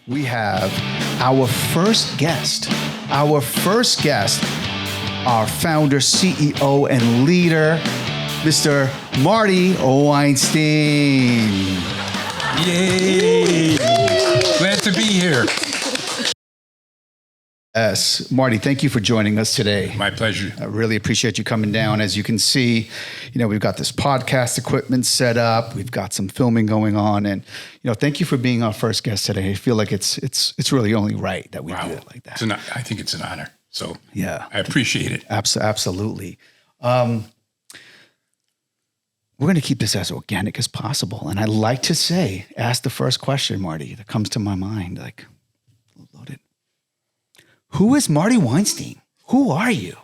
we have our first guest, our founder, CEO, and leader, Mr. Marty Weinstein. Yay! Glad to be here. Yes, Marty, thank you for joining us today. My pleasure. I really appreciate you coming down. As you can see, we've got this podcast equipment set up. We've got some filming going on, and thank you for being our first guest today. I feel like it's really only right that we do it like that. I think it's an honor. So yeah, I appreciate it. Absolutely. We're going to keep this as organic as possible, and I like to ask the first question, Marty, that comes to my mind, like loaded. Who is Marty Weinstein? Who are you?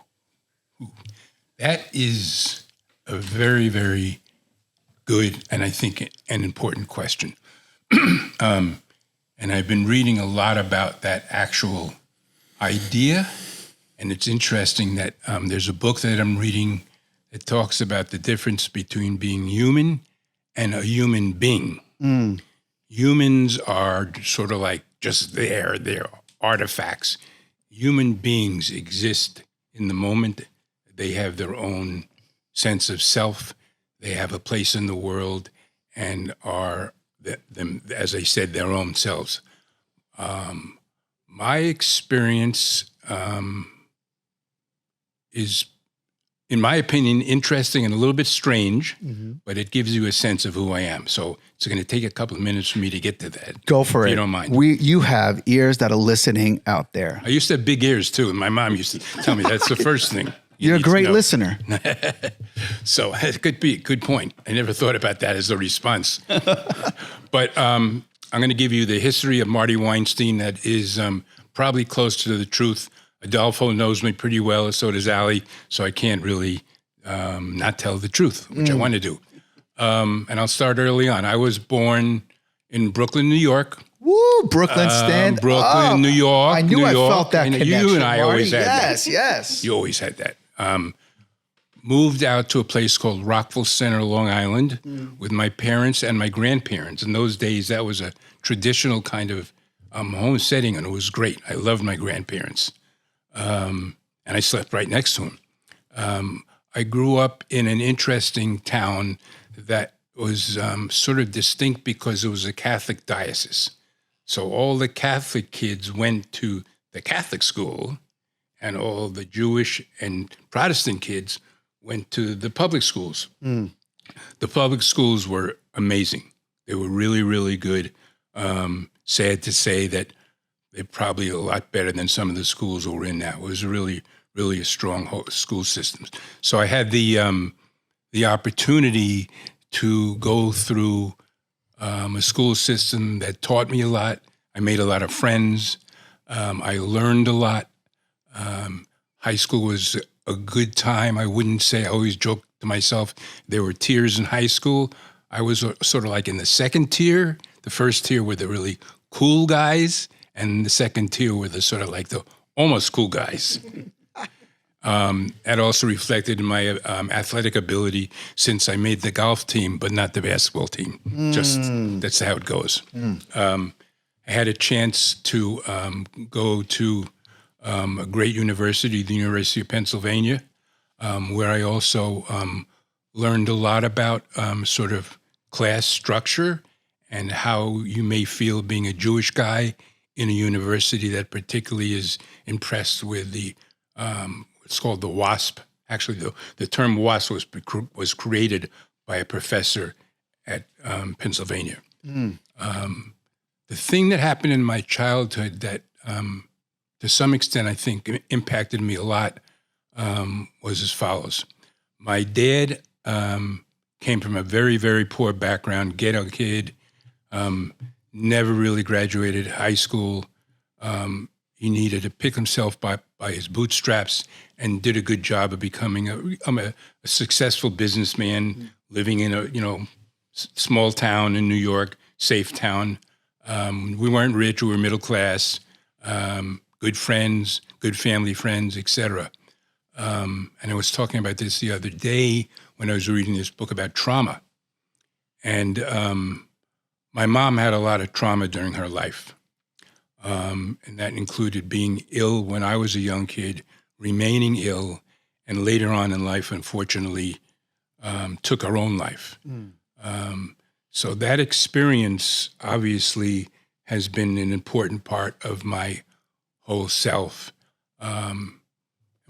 That is a very, very good and I think an important question. And I've been reading a lot about that actual idea. And it's interesting that there's a book that I'm reading that talks about the difference between being human and a human being. Humans are sort of like just there. They're artifacts. Human beings exist in the moment. They have their own sense of self. They have a place in the world and are, as I said, their own selves. My experience is, in my opinion, interesting and a little bit strange, but it gives you a sense of who I am. So it's going to take a couple of minutes for me to get to that. Go for it. If you don't mind. You have ears that are listening out there. I used to have big ears too, and my mom used to tell me that's the first thing. You're a great listener. So it could be a good point. I never thought about that as a response. But I'm going to give you the history of Marty Weinstein that is probably close to the truth. Adolfo knows me pretty well, so does Allie, so I can't really not tell the truth, which I want to do. And I'll start early on. I was born in Brooklyn, New York. Woo, Brooklyn stand. New York. I knew I felt that connection. You and I Marty. always had that. Yes. You always had that. Moved out to a place called Rockville Center, Long Island, with my parents and my grandparents. In those days, that was a traditional kind of home setting, and it was great. I loved my grandparents. And I slept right next to him. I grew up in an interesting town that was sort of distinct because it was a Catholic diocese. So all the Catholic kids went to the Catholic school, and all the Jewish and Protestant kids went to the public schools. The public schools were amazing. They were really, really good. Sad to say that they're probably a lot better than some of the schools we're in now. It was really, really a strong school system. So I had the opportunity to go through a school system that taught me a lot. I made a lot of friends. I learned a lot. High school was a good time. I wouldn't say, I always joke to myself, there were tiers in high school. I was sort of like in the second tier. The first tier were the really cool guys, and the second tier were the sort of like the almost cool guys. That also reflected in my athletic ability since I made the golf team, but not the basketball team. Just that's how it goes. I had a chance to go to a great university, the University of Pennsylvania, where I also learned a lot about sort of class structure and how you may feel being a Jewish guy in a university that particularly is impressed with the it's called the WASP. Actually, the term WASP was created by a professor at Pennsylvania. The thing that happened in my childhood that, to some extent, I think impacted me a lot was as follows. My dad came from a very, very poor background, ghetto kid, never really graduated high school. He needed to pick himself by his bootstraps and did a good job of becoming a successful businessman living in a small town in New York, safe town. We weren't rich; we were middle class. Good friends, good family friends, etc. And I was talking about this the other day when I was reading this book about trauma. And my mom had a lot of trauma during her life. And that included being ill when I was a young kid, remaining ill, and later on in life, unfortunately, took our own life. So that experience obviously has been an important part of my whole self.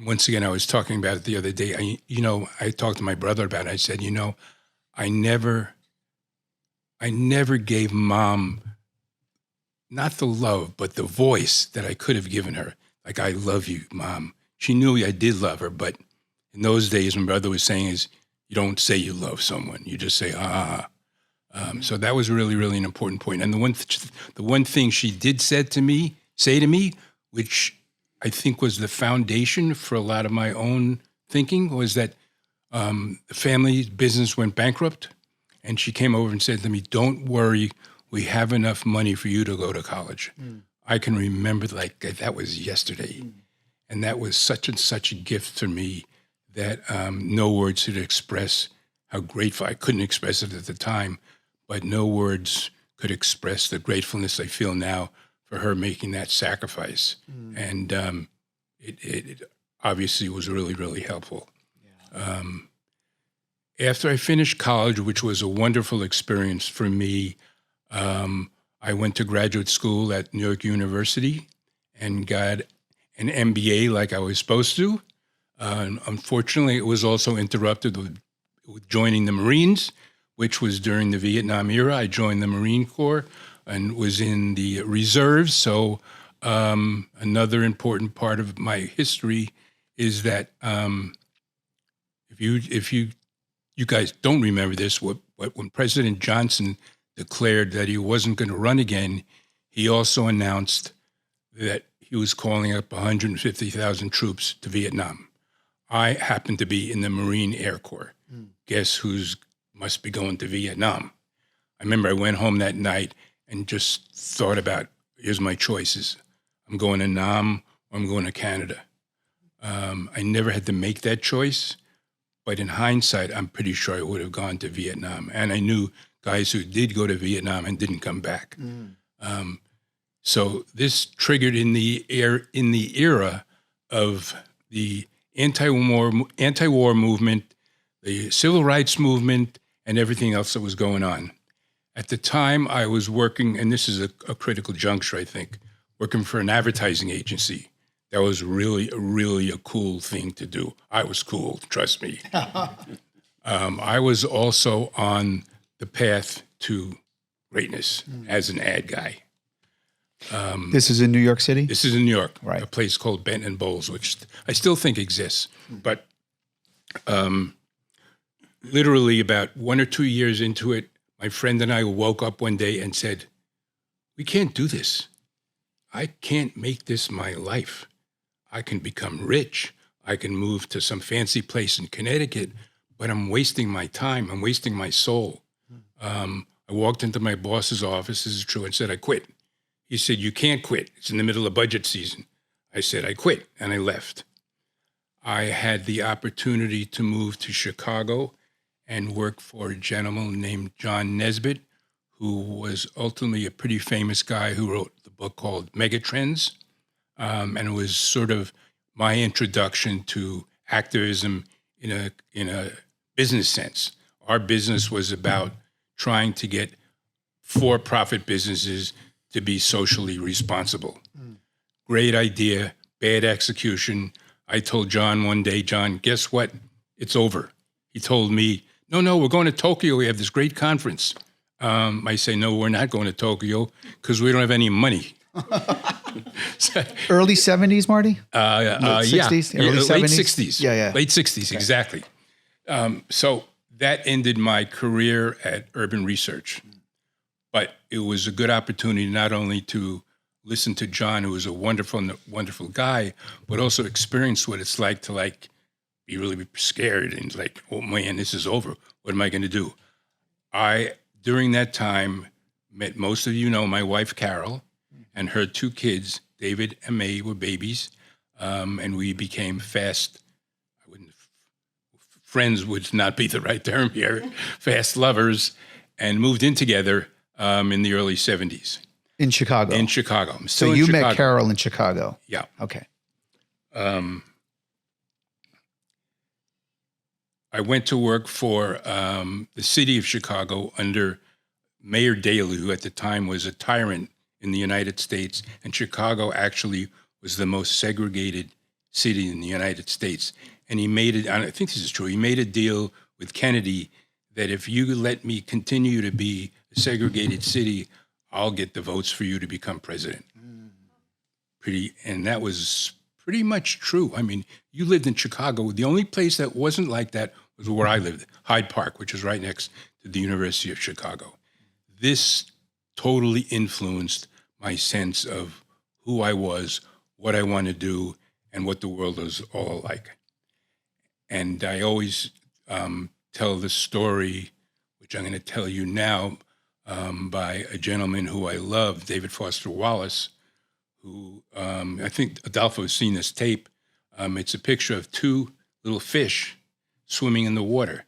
Once again, I was talking about it the other day. I talked to my brother about it. I said, I never gave Mom not the love, but the voice that I could have given her. Like, I love you, Mom. She knew I did love her, but in those days, my brother was saying is, you don't say you love someone. You just say, so that was really, really an important point. And the one thing she did say to me, which I think was the foundation for a lot of my own thinking, was that the family business went bankrupt. And she came over and said to me, don't worry, we have enough money for you to go to college. I can remember like that was yesterday. And that was such a gift for me that no words could express how grateful. I couldn't express it at the time, but no words could express the gratefulness I feel now for her making that sacrifice. And it obviously was really, really helpful. Yeah. After I finished college, which was a wonderful experience for me, I went to graduate school at New York University and got an MBA like I was supposed to. Unfortunately, it was also interrupted with joining the Marines, which was during the Vietnam era. I joined the Marine Corps and was in the reserves. So another important part of my history is that if you guys don't remember this, when President Johnson declared that he wasn't going to run again, he also announced that he was calling up 150,000 troops to Vietnam. I happened to be in the Marine Air Corps. Guess who's must be going to Vietnam? I remember I went home that night and just thought about, here's my choices. I'm going to Nam or I'm going to Canada. I never had to make that choice, but in hindsight, I'm pretty sure I would have gone to Vietnam. And I knew guys who did go to Vietnam and didn't come back. So this triggered in the era of the anti-war movement, the civil rights movement, and everything else that was going on. At the time, I was working, and this is a critical juncture, I think, working for an advertising agency. That was really a cool thing to do. I was cool, trust me. I was also on the path to greatness as an ad guy. This is in New York City? This is in New York, right. A place called Benton Bowles, which I still think exists. But literally about 1 or 2 years into it, my friend and I woke up one day and said, we can't do this. I can't make this my life. I can become rich. I can move to some fancy place in Connecticut, but I'm wasting my time. I'm wasting my soul. I walked into my boss's office, this is true, and said, I quit. He said, you can't quit. It's in the middle of budget season. I said, I quit, and I left. I had the opportunity to move to Chicago and work for a gentleman named John Nesbitt, who was ultimately a pretty famous guy who wrote the book called Megatrends. And it was sort of my introduction to activism in a business sense. Our business was about trying to get for-profit businesses to be socially responsible. Great idea, bad execution. I told John one day, John, guess what? It's over. He told me, no, we're going to Tokyo. We have this great conference. I say, no, we're not going to Tokyo because we don't have any money. Early 70s, Marty? Late 60s? Early 70s? Late 60s. Yeah. Late 60s, okay. Exactly. So that ended my career at Urban Research. But it was a good opportunity not only to listen to John, who was a wonderful, wonderful guy, but also experience what it's like to be really scared and like, oh man, this is over. What am I going to do? I, during that time, met most of you know my wife, Carol, and her 2 kids, David and May, were babies. And we became friends would not be the right term here, fast lovers, and moved in together in the early 70s. In Chicago. In Chicago. I'm still So in you Chicago. met Carol in Chicago. Yeah. Okay. I went to work for the city of Chicago under Mayor Daley, who at the time was a tyrant in the United States. And Chicago actually was the most segregated city in the United States. And he made it, I think this is true, he made a deal with Kennedy that if you let me continue to be a segregated city, I'll get the votes for you to become president. And that was pretty much true. I mean, you lived in Chicago. The only place that wasn't like that was where I lived, Hyde Park, which is right next to the University of Chicago. This totally influenced my sense of who I was, what I want to do, and what the world was all like. And I always tell the story, which I'm going to tell you now, by a gentleman who I love, David Foster Wallace, who I think Adolfo has seen this tape. It's a picture of two little fish swimming in the water.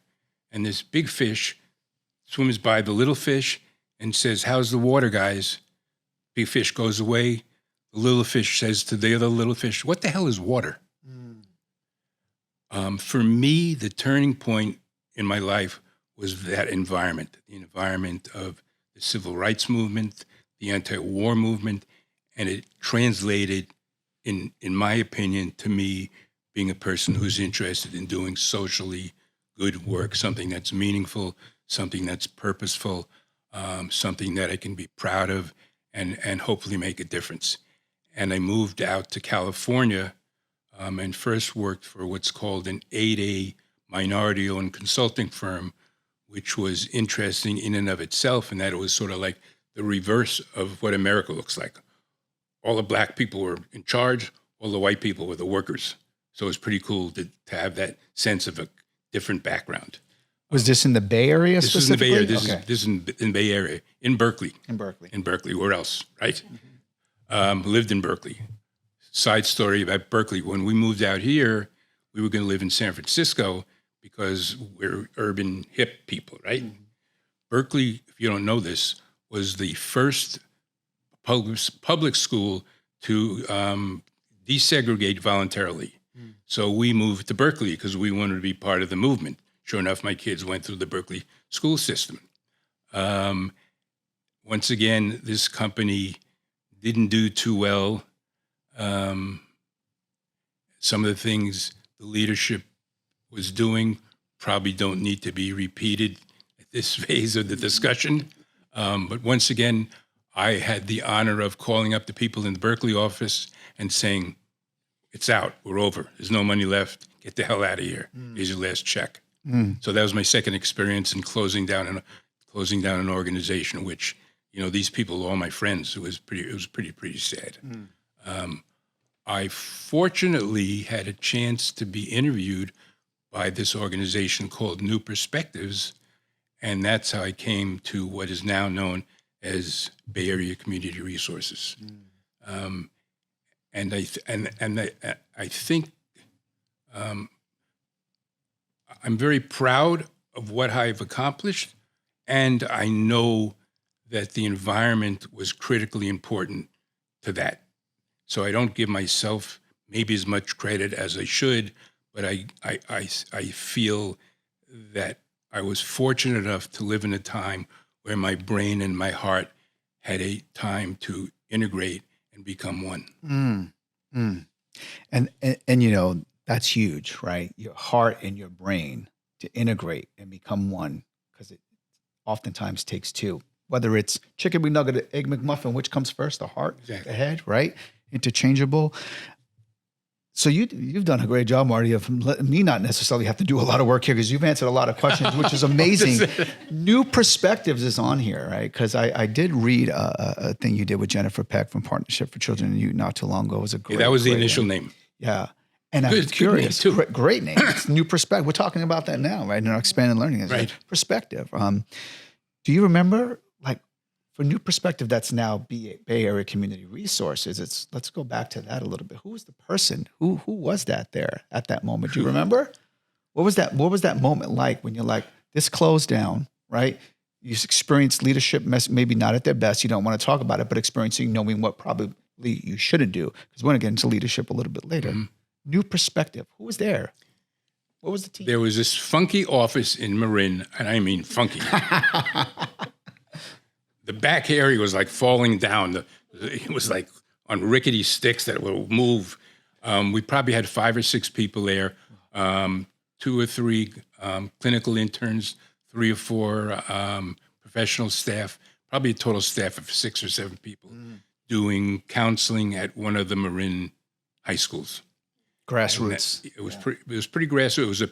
And this big fish swims by the little fish and says, "How's the water, guys?" Big fish goes away. The little fish says to the other little fish, "What the hell is water?" For me, the turning point in my life was that environment, the environment of the civil rights movement, the anti-war movement, and it translated, in my opinion, to me being a person who's interested in doing socially good work, something that's meaningful, something that's purposeful, something that I can be proud of, and hopefully make a difference. And I moved out to California and first worked for what's called an 8A minority-owned consulting firm, which was interesting in and of itself, in that it was sort of like the reverse of what America looks like. All the black people were in charge, all the white people were the workers. So it was pretty cool to have that sense of a different background. Was this in the Bay Area This is in the Bay specifically? Area. This is in the Bay Area, in Berkeley. In Berkeley. In Berkeley, where else, right? Lived in Berkeley. Side story about Berkeley. When we moved out here, we were going to live in San Francisco because we're urban hip people, right? Berkeley, if you don't know this, was the first public school to desegregate voluntarily. So we moved to Berkeley because we wanted to be part of the movement. Sure enough, my kids went through the Berkeley school system. Once again, this company didn't do too well. Some of the things the leadership was doing probably don't need to be repeated at this phase of the discussion. But once again, I had the honor of calling up the people in the Berkeley office and saying, "It's out, we're over, there's no money left, get the hell out of here, here's your last check." So that was my second experience in closing down an organization, which, you know, these people were all my friends. It was pretty sad. I fortunately had a chance to be interviewed by this organization called New Perspectives, and that's how I came to what is now known as Bay Area Community Resources. And I think I'm very proud of what I've accomplished, and I know that the environment was critically important to that. So I don't give myself maybe as much credit as I should, but I feel that I was fortunate enough to live in a time where my brain and my heart had a time to integrate and become one. And you know, that's huge, right? Your heart and your brain to integrate and become one, because it oftentimes takes two. Whether it's chicken McNugget, egg McMuffin, which comes first, the heart, Exactly. the head, right? Interchangeable. So you've done a great job, Marty, of letting me not necessarily have to do a lot of work here, because you've answered a lot of questions, which is amazing. New Perspectives is on here, right? Because I did read a thing you did with Jennifer Peck from Partnership for Children and Youth not too long ago. It was a great, That was the great initial one. name. Yeah. And I'm Good curious. name, too. Great name. It's New Perspective. We're talking about that now, right? In our expanded learning. It's Right. Perspective. Do you remember, like, for New Perspective, that's now Bay Area Community Resources. Let's go back to that a little bit. Who was the person? Who was that there at that moment? Do you remember? What was that moment like when you're like, this closed down, right? you experienced leadership, maybe not at their best. You don't want to talk about it, but experiencing, knowing what probably you shouldn't do. Because we're going to get into leadership a little bit later. Mm-hmm. New perspective. Who was there? What was the team? There was this funky office in Marin, and I mean funky. The back area was like falling down. It was like on rickety sticks that would move. We probably had 5 or 6 people there, 2 or 3 clinical interns, 3 or 4 professional staff, probably a total staff of 6 or 7 people doing counseling at one of the Marin high schools. Grassroots. It was pretty grassroots. It was a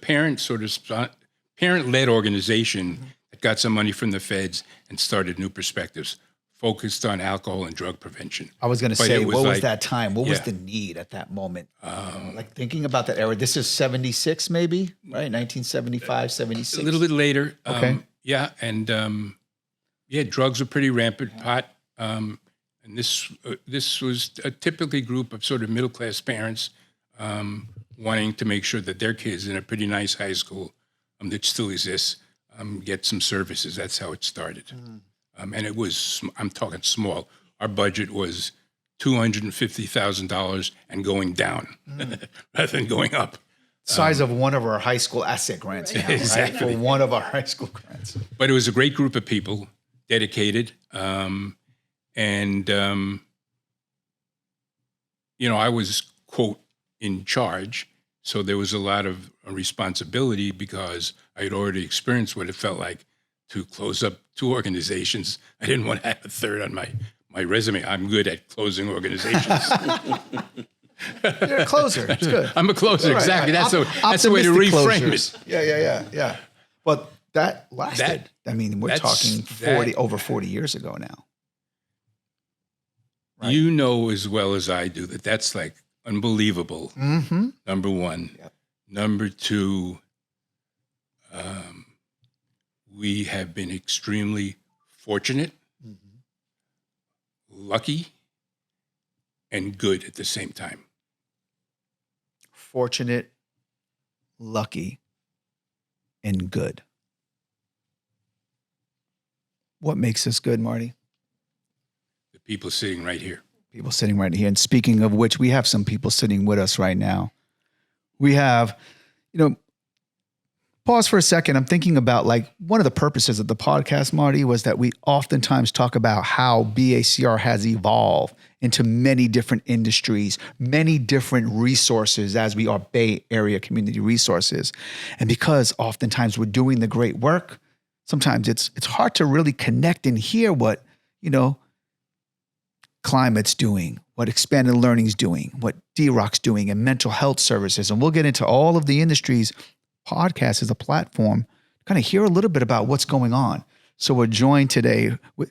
parent-led organization that got some money from the feds and started New Perspectives, focused on alcohol and drug prevention. I was going to say, what was that time? What was the need at that moment? Like thinking about that era, this is 76 maybe, right? 1975, 76. A little bit later. Okay. Drugs were pretty rampant, pot. And this was a typically group of sort of middle-class parents wanting to make sure that their kids in a pretty nice high school that still exists get some services. That's how it started. And it was, I'm talking small. Our budget was $250,000 and going down rather than going up. Size of one of our high school asset grants now, exactly. Right? For one of our high school grants. But it was a great group of people, dedicated. I was, quote, in charge. So there was a lot of responsibility because I had already experienced what it felt like to close up 2 organizations. I didn't want to have a third on my resume. I'm good at closing organizations. You're a closer. It's good. I'm a closer, right. Exactly. That's the way to reframe it. Yeah. But that lasted. We're talking over 40 years ago now. Right? You know as well as I do that that's like unbelievable. Mm-hmm. Number 1. Yep. Number 2, we have been extremely fortunate, lucky, and good at the same time. Fortunate, lucky, and good. What makes us good, Marty? The people sitting right here. People sitting right here. And speaking of which, we have some people sitting with us right now. We have, pause for a second. I'm thinking about one of the purposes of the podcast, Marty, was that we oftentimes talk about how BACR has evolved into many different industries, many different resources as we are Bay Area community resources. And because oftentimes we're doing the great work, sometimes it's hard to really connect and hear what, Climate's doing, what Expanded Learning's doing, what D-Rock's doing, and mental health services. And we'll get into all of the industries. Podcast is a platform to kind of hear a little bit about what's going on. So we're joined today with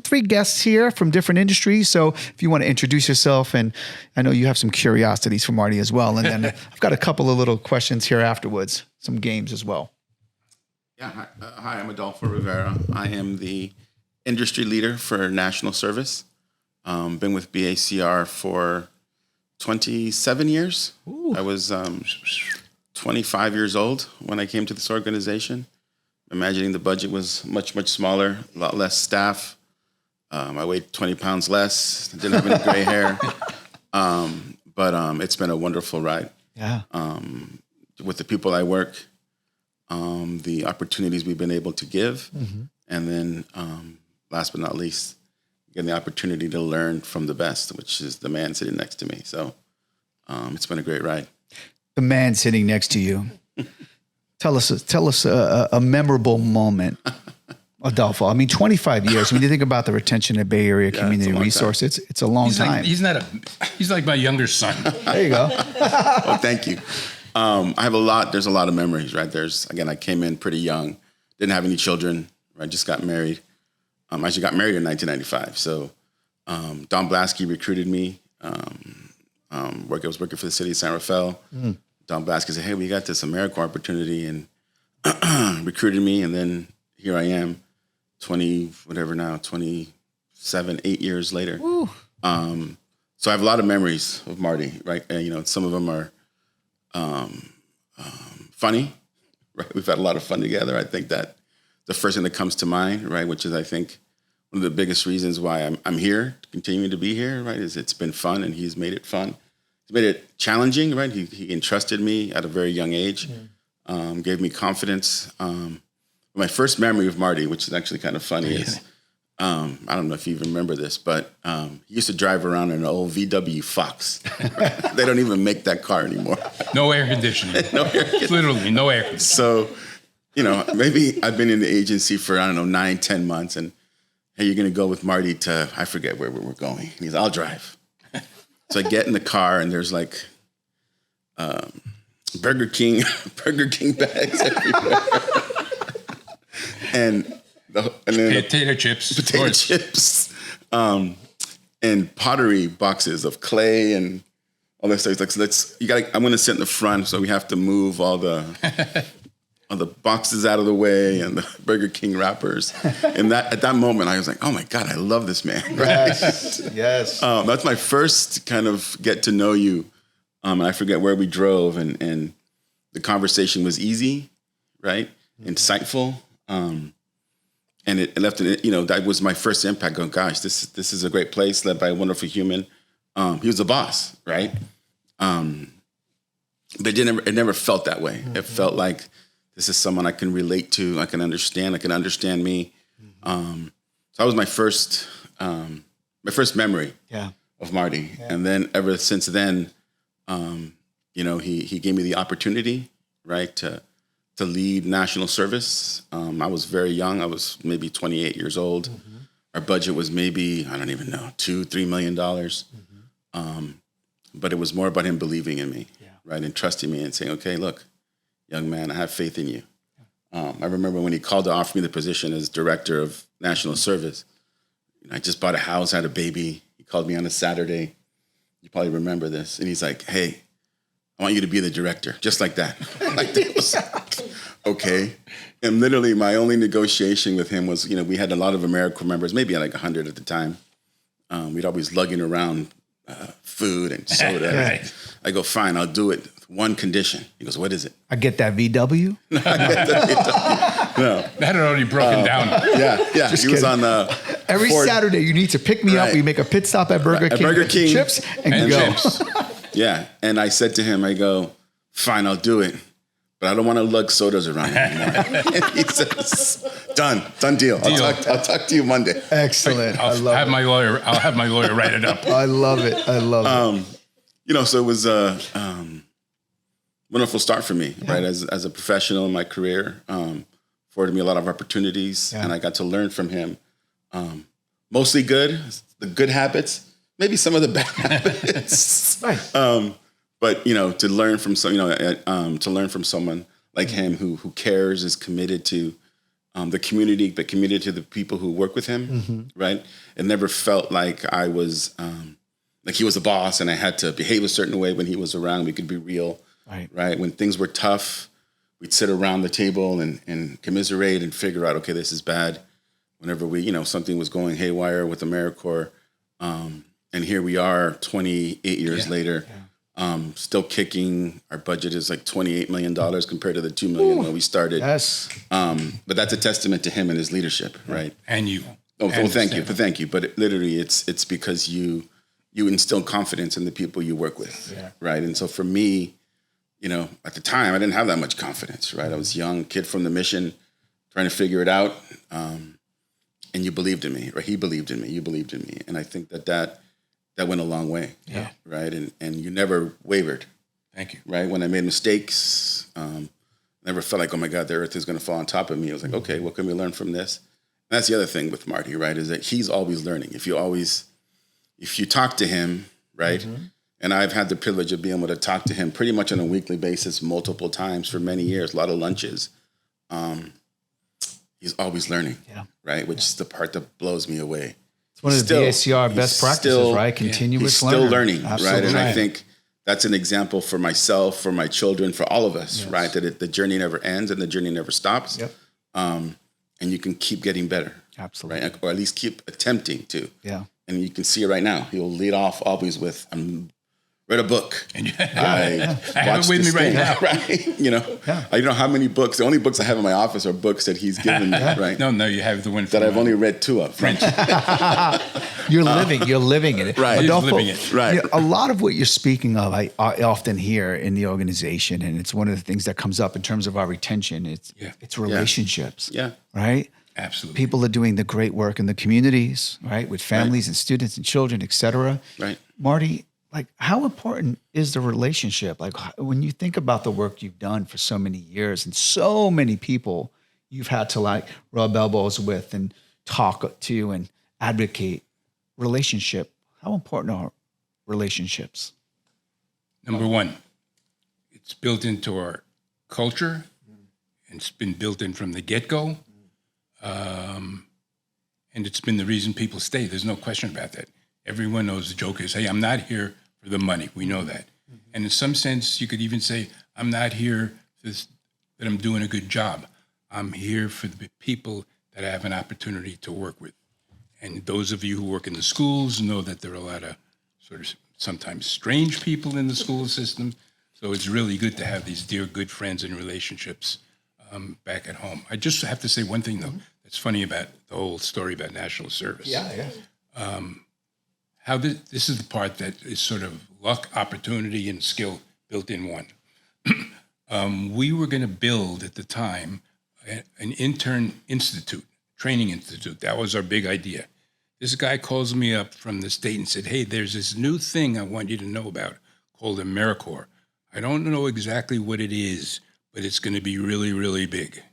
3 guests here from different industries. So if you want to introduce yourself, and I know you have some curiosities for Marty as well. And then I've got a couple of little questions here afterwards, some games as well. Yeah. Hi, I'm Adolfo Rivera. I am the industry leader for national service. Been with BACR for 27 years. Ooh. I was 25 years old when I came to this organization. Imagining the budget was much, much smaller, a lot less staff. I weighed 20 pounds less, didn't have any gray hair. But it's been a wonderful ride. Yeah. With the people I work, the opportunities we've been able to give, and then last but not least, getting the opportunity to learn from the best, which is the man sitting next to me. So it's been a great ride. The man sitting next to you. Tell us a memorable moment, Adolfo. 25 years. When you think about the retention of Bay Area community resource, it's a long time. He's like my younger son. There you go. Well, thank you. I have a lot. There's a lot of memories, right? I came in pretty young, didn't have any children. Right, just got married. I actually got married in 1995. So Don Blasky recruited me. I was working for the city of San Rafael. Don Blasky said, "Hey, we got this AmeriCorps opportunity," and recruited me. And then here I am, 27, 8 years later. So I have a lot of memories of Marty, right? And, some of them are funny, right? We've had a lot of fun together. I think that the first thing that comes to mind, right? Which is, I think, one of the biggest reasons why I'm here, continuing to be here, right? Is it's been fun, and he's made it fun. He's made it challenging, right? He entrusted me at a very young age, gave me confidence. My first memory of Marty, which is actually kind of funny, is I don't know if you even remember this, but he used to drive around in an old VW Fox. They don't even make that car anymore. No air conditioning. No air conditioning. Literally, no air conditioning. So, maybe I've been in the agency for, 9, 10 months, and hey, you're going to go with Marty to, I forget where we're going. And he's, I'll drive. So I get in the car, and there's like Burger King bags everywhere. and then Potato chips. And pottery boxes of clay and all that stuff. It's like, I'm going to sit in the front, so we have to move all the boxes out of the way and the Burger King wrappers. And at that moment, I was like, oh my God, I love this man. Right? Yes. That's my first kind of get to know you. I forget where we drove, and the conversation was easy, right? Insightful. And it left, that was my first impact. Going, gosh, this is a great place led by a wonderful human. He was a boss, right? But it never felt that way. It felt like this is someone I can relate to. I can understand me. So that was my first memory of Marty. Yeah. And then ever since then, he gave me the opportunity, right, to lead national service. I was very young. I was maybe 28 years old. Our budget was maybe, I don't even know, $2-3 million. But it was more about him believing in me, right, and trusting me and saying, okay, look, young man, I have faith in you. I remember when he called to offer me the position as Director of National Service. I just bought a house, had a baby. He called me on a Saturday. You probably remember this. And he's like, hey, I want you to be the director, just like that. Like that was okay. And literally my only negotiation with him was, we had a lot of AmeriCorps members, maybe like 100 at the time. We'd always lugging around food and soda. Right. I go, fine, I'll do it. One condition. He goes, what is it? I get that VW? No. That had already broken down. Yeah. He was on every Ford. Saturday, you need to pick me up. We make a pit stop at Burger King. Burger King. Chips and go. Chips. Yeah. And I said to him, I go, fine, I'll do it. But I don't want to lug sodas around anymore. And he says, done deal. I'll talk to you Monday. Excellent. I'll have my lawyer write it up. I love it. So it was a wonderful start for me, right? As a professional in my career, afforded me a lot of opportunities, and I got to learn from him. Mostly good, the good habits, maybe some of the bad habits. Right. But to learn from someone like him who cares, is committed to the community, but committed to the people who work with him, right? It never felt like I was like he was a boss and I had to behave a certain way when he was around. We could be real, right? When things were tough, we'd sit around the table and commiserate and figure out, okay, this is bad. Whenever we, something was going haywire with AmeriCorps, and here we are 28 years later. Still kicking. Our budget is like $28 million compared to the $2 million when we started. Yes. But that's a testament to him and his leadership, right? And you. Oh, well, thank you. But literally, it's because you instill confidence in the people you work with, right? And so for me, at the time, I didn't have that much confidence, right? I was a young kid from the mission, trying to figure it out. And you believed in me, right? He believed in me. You believed in me. And I think that went a long way, right? And you never wavered. Thank you. Right? When I made mistakes, never felt like, oh my God, the earth is going to fall on top of me. I was like, okay, what can we learn from this? And that's the other thing with Marty, right? Is that he's always learning. If you talk to him, right? And I've had the privilege of being able to talk to him pretty much on a weekly basis, multiple times for many years, a lot of lunches. He's always learning, right? Which is the part that blows me away. It's one of the BACR best practices, right? Continuous learning. He's still learning, Absolutely. right? And I think that's an example for myself, for my children, for all of us, right? That the journey never ends and the journey never stops. And you can keep getting better. Absolutely. Right? Or at least keep attempting to. Yeah. And you can see it right now. He'll lead off always with, I'm read a book. And I have it with me right now. Right? You know, I don't know how many books. The only books I have in my office are books that he's given me. Right? No, you have the one that I've only read 2 of. French. You're living it. Right. Adolfo, living it. Right. You know, a lot of what you're speaking of, I often hear in the organization, and it's one of the things that comes up in terms of our retention. It's relationships. Yeah. Right. Absolutely. People are doing the great work in the communities, right, with families and students and children, et cetera. Right. Marty, like, how important is the relationship? Like, when you think about the work you've done for so many years and so many people you've had to like rub elbows with and talk to and advocate, relationship, how important are relationships? Number one, it's built into our culture, and it's been built in from the get-go, and it's been the reason people stay. There's no question about that. Everyone knows the joke is, hey, I'm not here for the money. We know that. And in some sense, you could even say, I'm not here that I'm doing a good job. I'm here for the people that I have an opportunity to work with. And those of you who work in the schools know that there are a lot of sort of sometimes strange people in the school system. So it's really good to have these dear, good friends and relationships back at home. I just have to say one thing, though, that's funny about the whole story about national service. How this is the part that is sort of luck, opportunity, and skill built in one. We were going to build at the time an intern institute, training institute. That was our big idea. This guy calls me up from the state and said, hey, there's this new thing I want you to know about called AmeriCorps. I don't know exactly what it is, but it's going to be really, really big.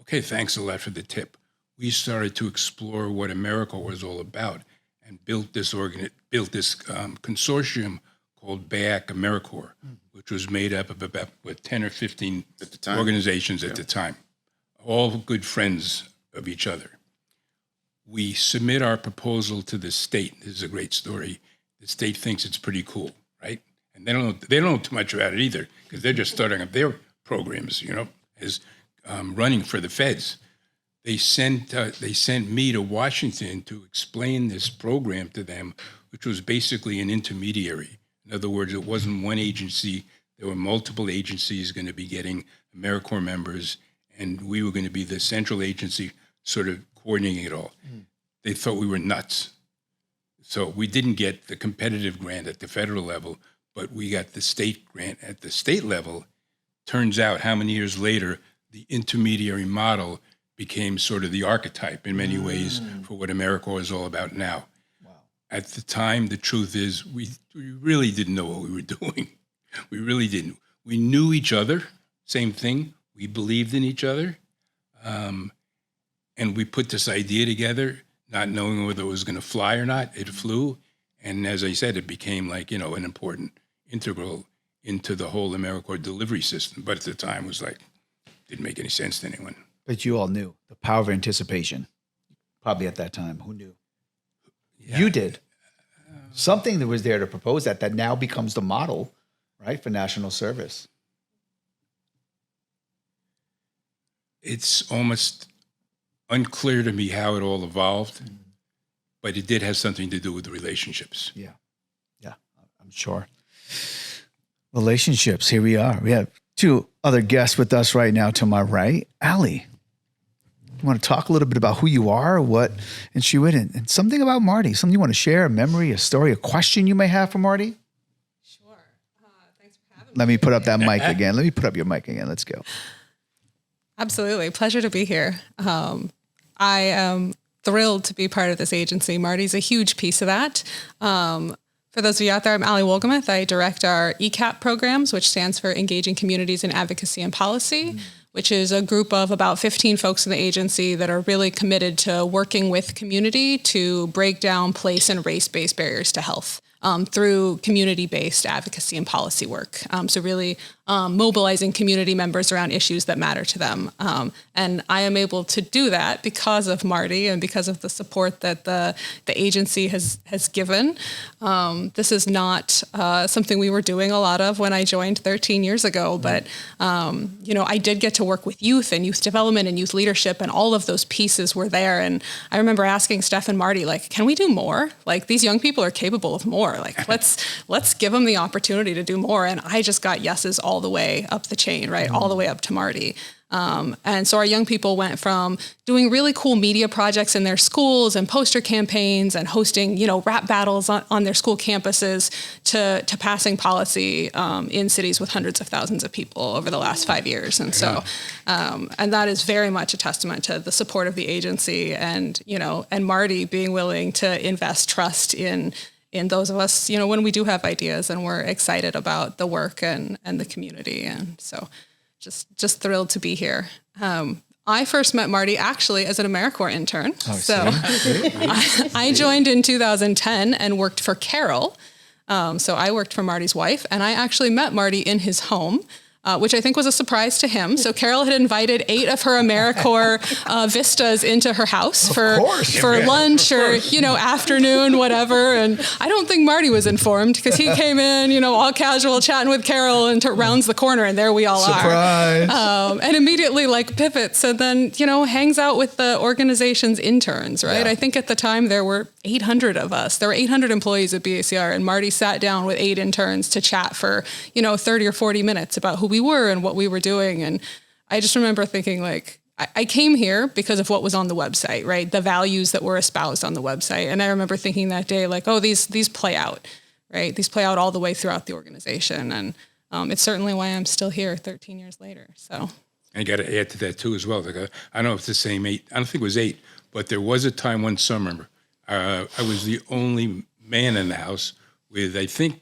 Okay, thanks a lot for the tip. We started to explore what AmeriCorps was all about and built this consortium called BACR AmeriCorps, which was made up of about 10 or 15 organizations at the time, all good friends of each other. We submit our proposal to the state. This is a great story. The state thinks it's pretty cool, right? And they don't know too much about it either, because they're just starting up their programs, as running for the feds. They sent me to Washington to explain this program to them, which was basically an intermediary. In other words, it wasn't one agency. There were multiple agencies going to be getting AmeriCorps members, and we were going to be the central agency sort of coordinating it all. They thought we were nuts. So we didn't get the competitive grant at the federal level, but we got the state grant at the state level. Turns out, how many years later, the intermediary model became sort of the archetype in many ways for what AmeriCorps is all about now. Wow. At the time, the truth is we really didn't know what we were doing. We really didn't. We knew each other, same thing. We believed in each other. And we put this idea together, not knowing whether it was going to fly or not. It flew. And as I said, it became like, an important integral into the whole AmeriCorps delivery system. But at the time, it was like, didn't make any sense to anyone. But you all knew the power of anticipation, probably at that time. Who knew? Yeah. You did. Something that was there to propose that now becomes the model, right, for national service. It's almost unclear to me how it all evolved, but it did have something to do with the relationships. Yeah, I'm sure. Relationships, here we are. We have 2 other guests with us right now to my right. Allie, you want to talk a little bit about who you are, what, and she would, and something about Marty, something you want to share, a memory, a story, a question you may have for Marty? Sure. Thanks for having me. Let me put up that mic again. Let me put up your mic again. Let's go. Absolutely. Pleasure to be here. I am thrilled to be part of this agency. Marty's a huge piece of that. For those of you out there, I'm Allie Wolgamuth. I direct our ECAP programs, which stands for Engaging Communities in Advocacy and Policy, which is a group of about 15 folks in the agency that are really committed to working with community to break down place and race-based barriers to health through community-based advocacy and policy work. So really mobilizing community members around issues that matter to them. And I am able to do that because of Marty and because of the support that the agency has given. This is not something we were doing a lot of when I joined 13 years ago, but I did get to work with youth and youth development and youth leadership, and all of those pieces were there. And I remember asking Steph and Marty, like, can we do more? Like, these young people are capable of more. more. Like, let's give them the opportunity to do more. And I just got yeses all the way up the chain, right? All the way up to Marty. And so our young people went from doing really cool media projects in their schools and poster campaigns and hosting, rap battles on their school campuses to passing policy in cities with hundreds of thousands of people over the last 5 years. And so, and that is very much a testament to the support of the agency and Marty being willing to invest trust in those of us, when we do have ideas and we're excited about the work and the community. And so just thrilled to be here. I first met Marty actually as an AmeriCorps intern. I joined in 2010 and worked for Carol. So I worked for Marty's wife, and I actually met Marty in his home, which I think was a surprise to him. So Carol had invited 8 of her AmeriCorps vistas into her house for lunch or, afternoon, whatever. And I don't think Marty was informed because he came in, all casual chatting with Carol and rounds the corner, and there we all Surprise. are. And immediately pivots and then, hangs out with the organization's interns, right? Yeah. I think at the time there were 800 of us. There were 800 employees at BACR, and Marty sat down with 8 interns to chat for, 30 or 40 minutes about who we were and what we were doing. And I just remember thinking I came here because of what was on the website, right? The values that were espoused on the website. And I remember thinking that day, these play out, right? These play out all the way throughout the organization. And it's certainly why I'm still here 13 years later. So I got to add to that too as well. I don't know if it's the same 8. I don't think it was 8, but there was a time one summer I was the only man in the house with, I think,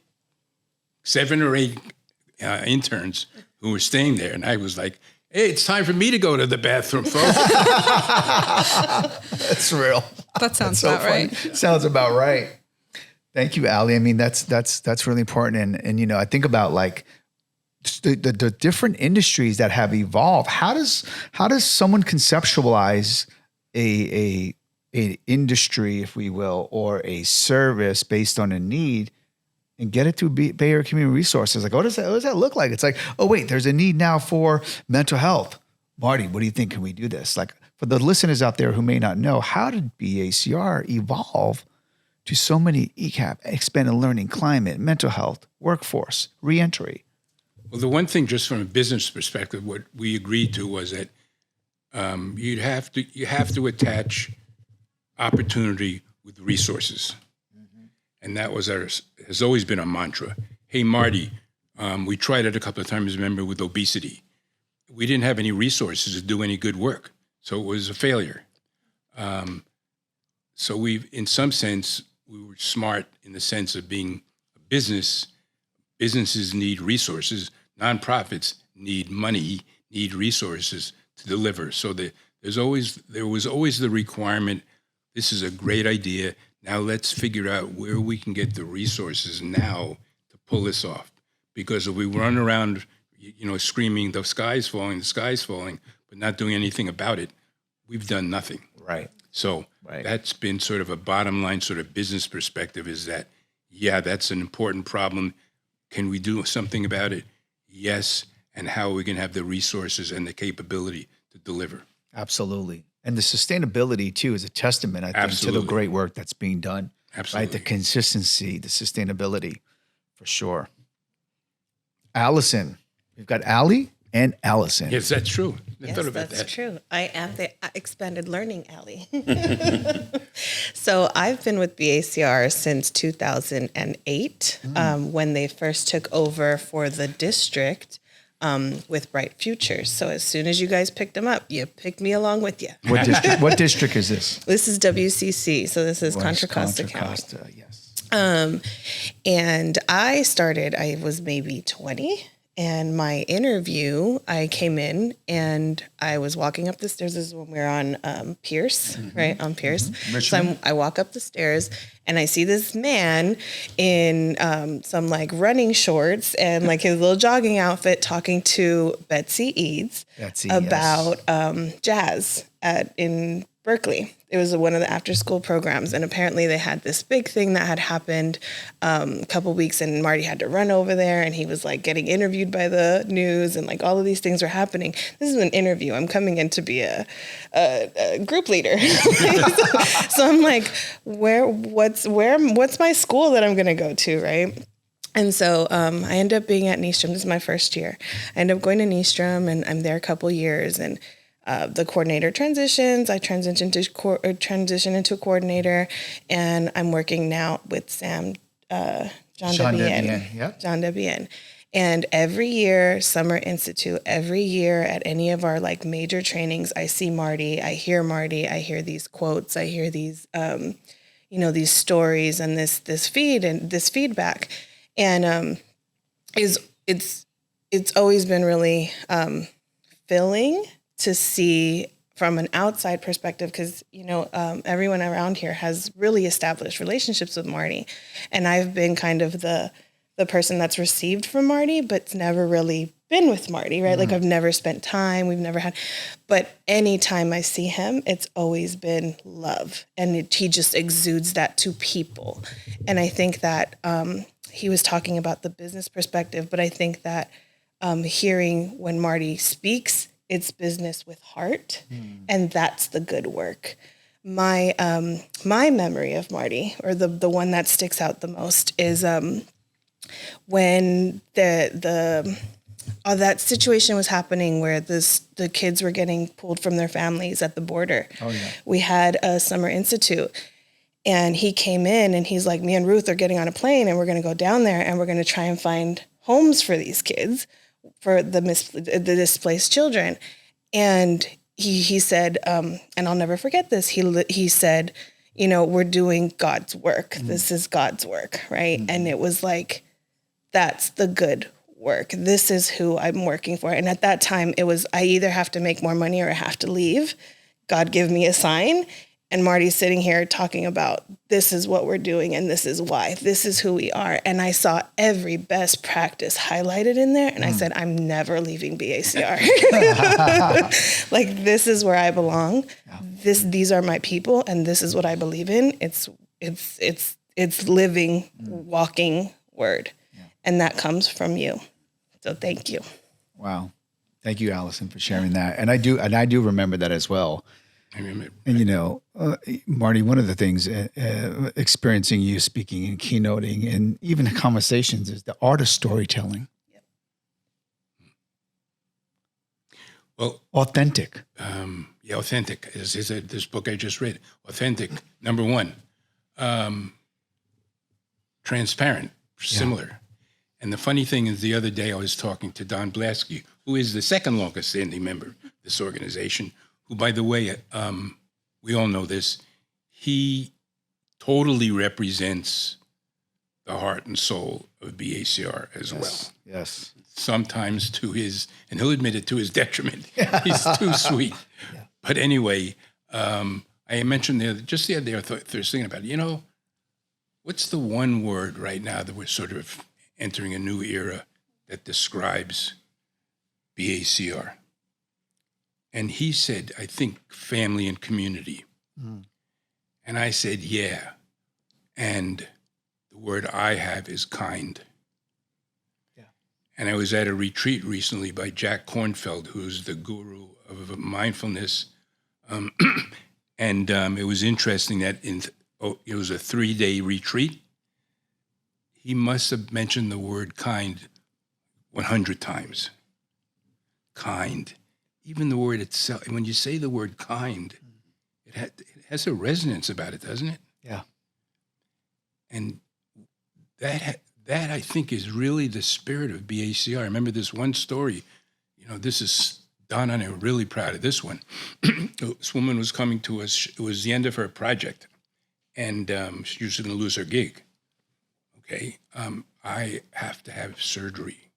7 or 8 interns who were staying there. And I was like, hey, it's time for me to go to the bathroom, folks. That's real. that sounds So about funny. right. Sounds about right. Thank you, Allie. I mean, that's really important. And I think about the different industries that have evolved. How does someone conceptualize a industry, if we will, or a service based on a need and get it to Bay Area Community Resources? What does that look like? It's oh wait, there's a need now for mental health. Marty, what do you think? Can we do this? For the listeners out there who may not know, how did BACR evolve to so many ECAP, expanded learning, climate, mental health, workforce, reentry? Well, the one thing, just from a business perspective, what we agreed to was that you have to attach opportunity with resources, and that has always been our mantra. Hey, Marty, we tried it a couple of times. Remember, with obesity, we didn't have any resources to do any good work, so it was a failure. So in some sense, we were smart in the sense of being a business. Businesses need resources. Nonprofits need money, need resources to deliver. So there was always the requirement. This is a great idea. Now let's figure out where we can get the resources now to pull this off. Because if we run around, screaming, the sky's falling, but not doing anything about it, we've done nothing. Right. So that's been sort of a bottom line sort of business perspective, is that, that's an important problem. Can we do something about it? Yes. And how are we going to have the resources and the capability to deliver? Absolutely. And the sustainability too is a testament, I think, to the great work that's being done. Absolutely. Right? The consistency, the sustainability, for sure. Allison. We've got Allie and Allison. Yes, that's true. Yes, that's true. I am the expanded learning Allie. So I've been with BACR since 2008, when they first took over for the district with Bright Futures. So as soon as you guys picked them up, you picked me along with you. What district is this? This is WCC. So this is Contra Costa County. Yes. And I was maybe 20. And my interview, I came in and I was walking up the stairs. This is when we were on Pierce, right? On Pierce. So I walk up the stairs and I see this man in some running shorts and his little jogging outfit talking to Betsy Eads about jazz in Berkeley. it was one of the after school programs. And apparently they had this big thing that had happened a couple weeks, and Marty had to run over there, and he was like getting interviewed by the news, and like all of these things were happening. This is an interview. I'm coming in to be a group leader. So I'm like, what's my school that I'm going to go to, right? And so I ended up being at Nystrom. This is my first year. I ended up going to Nystrom, and I'm there a couple years. And the coordinator transitions. I transition into a coordinator, and I'm working now with John Debian. Yep. John Debian. And every year, Summer Institute, every year at any of our like major trainings, I see Marty, I hear these quotes, I hear these, these stories and this feed and this feedback. And it's always been really filling to see from an outside perspective, because everyone around here has really established relationships with Marty, and I've been kind of the person that's received from Marty, but's never really been with Marty, right? Like I've never spent time, we've never had, but anytime I see him, it's always been love, and he just exudes that to people. And I think that he was talking about the business perspective, but I think that hearing when Marty speaks, it's business with heart, and that's the good work. My memory of Marty, or the one that sticks out the most, is when that situation was happening where the kids were getting pulled from their families at the border. Oh yeah. We had a Summer Institute, and he came in and he's like, me and Ruth are getting on a plane, and we're going to go down there, and we're going to try and find homes for these kids, for the displaced children. And he said, and I'll never forget this. He said, we're doing God's work. This is God's work, right? And it was like, that's the good work. This is who I'm working for. And at that time, it was, I either have to make more money or I have to leave. God give me a sign. And Marty's sitting here talking about, this is what we're doing, and this is why. This is who we are. And I saw every best practice highlighted in there. And I said, I'm never leaving BACR. Like, this is where I belong. Yeah. These are my people, and this is what I believe in. It's living, walking word. Yeah. And that comes from you. So thank you. Wow. Thank you, Allison, for sharing that. And I do remember that as well. I remember. And, Marty, one of the things experiencing you speaking and keynoting and even conversations is the art of storytelling. Yep. Well, authentic. Authentic. This book I just read. Authentic. Number one. Transparent. Similar. Yeah. And the funny thing is, the other day I was talking to Don Blasky, who is the second longest standing member of this organization, who, by the way, we all know this, he totally represents the heart and soul of BACR as well. Yes. Sometimes to his, and he'll admit it, to his detriment. He's too sweet. Yeah. But anyway, I mentioned just the other day, I was thinking about it. What's the one word right now that we're sort of entering a new era that describes BACR? And he said, I think family and community. Mm. And I said, yeah. And the word I have is kind. Yeah. And I was at a retreat recently by Jack Kornfield, who's the guru of mindfulness. And it was interesting that it was a 3-day retreat. He must have mentioned the word kind 100 times. Kind. Even the word itself, when you say the word kind, it has a resonance about it, doesn't it? Yeah. And that I think is really the spirit of BACR. I remember this one story, this is, Don and I were really proud of this one. This woman was coming to us, it was the end of her project, and she was going to lose her gig. Okay, I have to have surgery.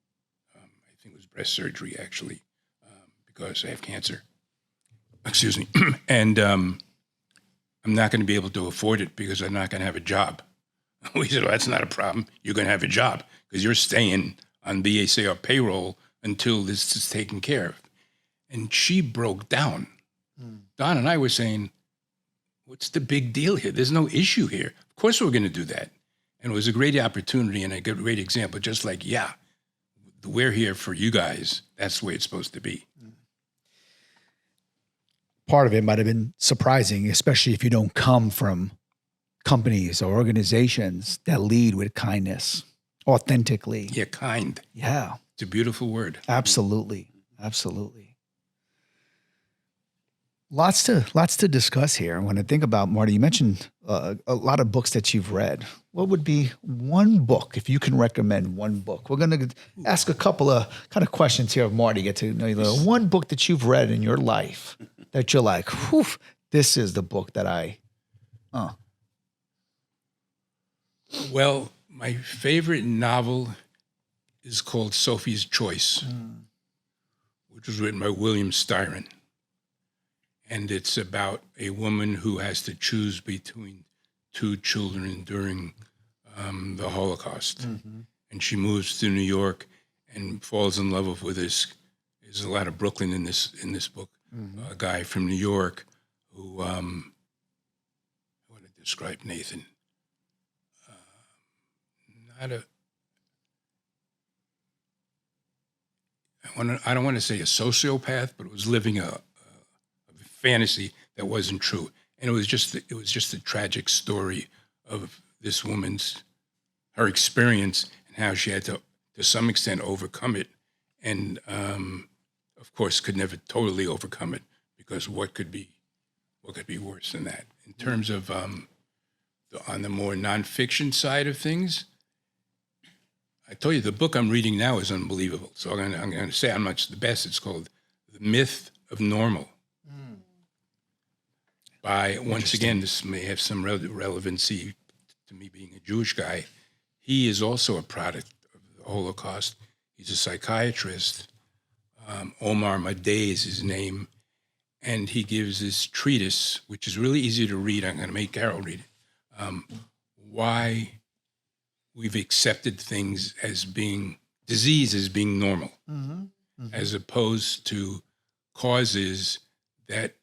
I think it was breast surgery, actually. Because I have cancer. Excuse me. And I'm not going to be able to afford it because I'm not going to have a job. We said, well, that's not a problem. You're going to have a job because you're staying on BACR payroll until this is taken care of. And she broke down. Don and I were saying, what's the big deal here? There's no issue here. Of course we're going to do that. And it was a great opportunity and a great example, just like, yeah, we're here for you guys. That's the way it's supposed to be. Part of it might have been surprising, especially if you don't come from companies or organizations that lead with kindness, authentically. Yeah, kind. Yeah, It's a beautiful word. absolutely. Absolutely. Lots to discuss here. When I think about, Marty, you mentioned a lot of books that you've read. What would be one book, if you can recommend one book? We're going to ask a couple of kind of questions here of Marty, get to know you a little. One book that you've read in your life that you're like, whew, this is the book that Well, my favorite novel is called Sophie's Choice, which was written by William Styron. And it's about a woman who has to choose between two children during the Holocaust. And she moves to New York and falls in love with this. There's a lot of Brooklyn in this book. A guy from New York who, I want to describe Nathan. I don't want to say a sociopath, but it was living a fantasy that wasn't true. And it was just a tragic story of this woman's, her experience and how she had to some extent overcome it. And of course could never totally overcome it, because what could be worse than that? In terms of on the more nonfiction side of things, I told you the book I'm reading now is unbelievable. So I'm going to say how much the best. It's called The Myth of Normal. By, once again, this may have some relevancy to me being a Jewish guy. He is also a product of the Holocaust. He's a psychiatrist. Omar Madej is his name. And he gives this treatise, which is really easy to read. I'm going to make Carol read it. Why we've accepted things as being, disease as being normal, as opposed to causes that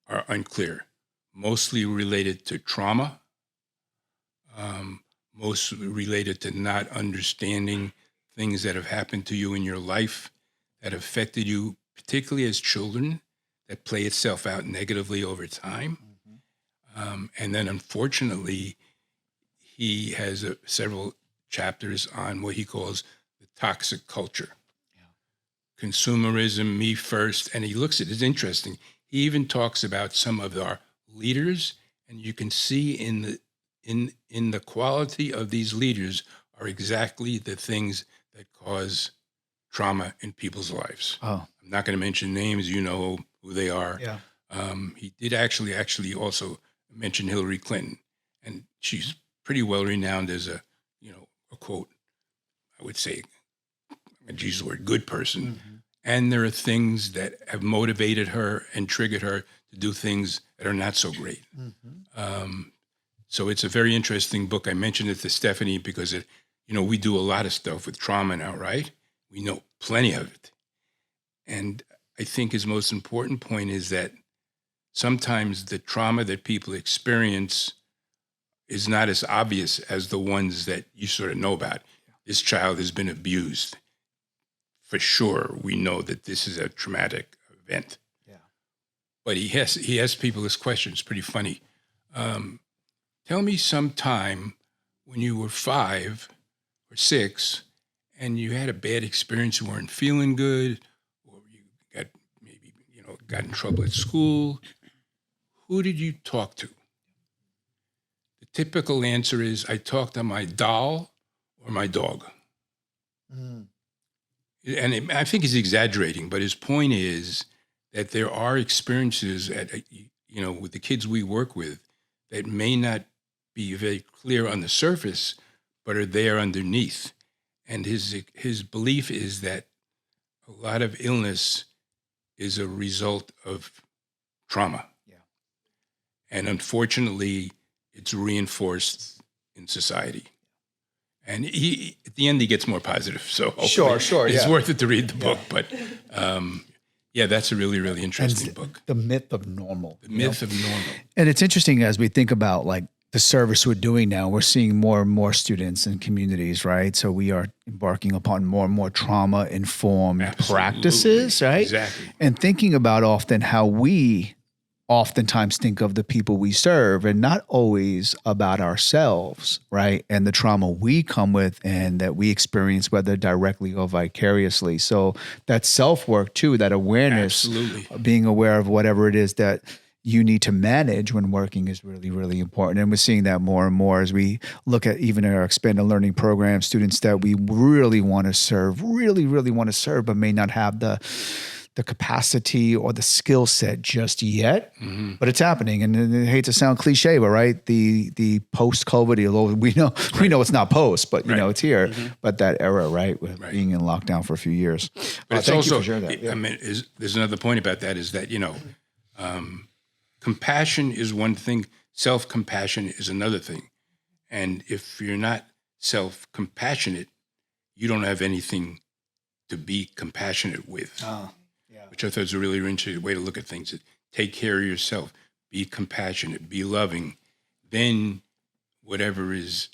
are unclear, mostly related to trauma, mostly related to not understanding things that have happened to you in your life that affected you, particularly as children, that play itself out negatively over time. And then unfortunately, he has several chapters on what he calls the toxic culture. Consumerism, me first, and he looks at it's interesting. He even talks about some of our leaders, and you can see in the quality of these leaders are exactly the things that cause trauma in people's lives. Oh. I'm not going to mention names, you know who they are. Yeah. He did actually also mention Hillary Clinton, and she's pretty well renowned as a quote, I would say, I'm going to use the word good person. And there are things that have motivated her and triggered her to do things that are not so great. So it's a very interesting book. I mentioned it to Stephanie because we do a lot of stuff with trauma now, right? We know plenty of it. And I think his most important point is that sometimes the trauma that people experience is not as obvious as the ones that you sort of know about. This child has been abused. For sure, we know that this is a traumatic event. Yeah. But he asks people this question. It's pretty funny. Tell me some time when you were 5 or 6 and you had a bad experience, you weren't feeling good, or you got got in trouble at school. Who did you talk to? The typical answer is, I talked to my doll or my dog. And I think he's exaggerating, but his point is that there are experiences with the kids we work with that may not be very clear on the surface, but are there underneath. And his belief is that a lot of illness is a result of trauma. Yeah. And unfortunately, it's reinforced in society. And at the end, he gets more positive. So Sure, it's yeah. worth it to read the book. But, Yeah, that's a really, really interesting book. The myth of normal. The myth of normal. And it's interesting as we think about like the service we're doing now, we're seeing more and more students and communities, right? So we are embarking upon more and more trauma-informed practices, right? Exactly. And thinking about often how we oftentimes think of the people we serve and not always about ourselves, right? And the trauma we come with and that we experience, whether directly or vicariously. So that self-work too, that awareness, being aware of whatever it is that you need to manage when working is really, really important. And we're seeing that more and more as we look at even our expanded learning program, students that we really want to serve, really, really want to serve, but may not have the capacity or the skill set just yet, but it's happening. And I hate to sound cliche, but right, the post-COVID, we know it's not post, but you know it's here. But that era, right, with being in lockdown for a few years. But it's thank also, you for sharing that. Yeah. I mean, there's another point about that is that compassion is one thing, self-compassion is another thing, and if you're not self-compassionate, you don't have anything to be compassionate with. Which I thought was a really interesting way to look at things. Take care of yourself, be compassionate, be loving. Then whatever is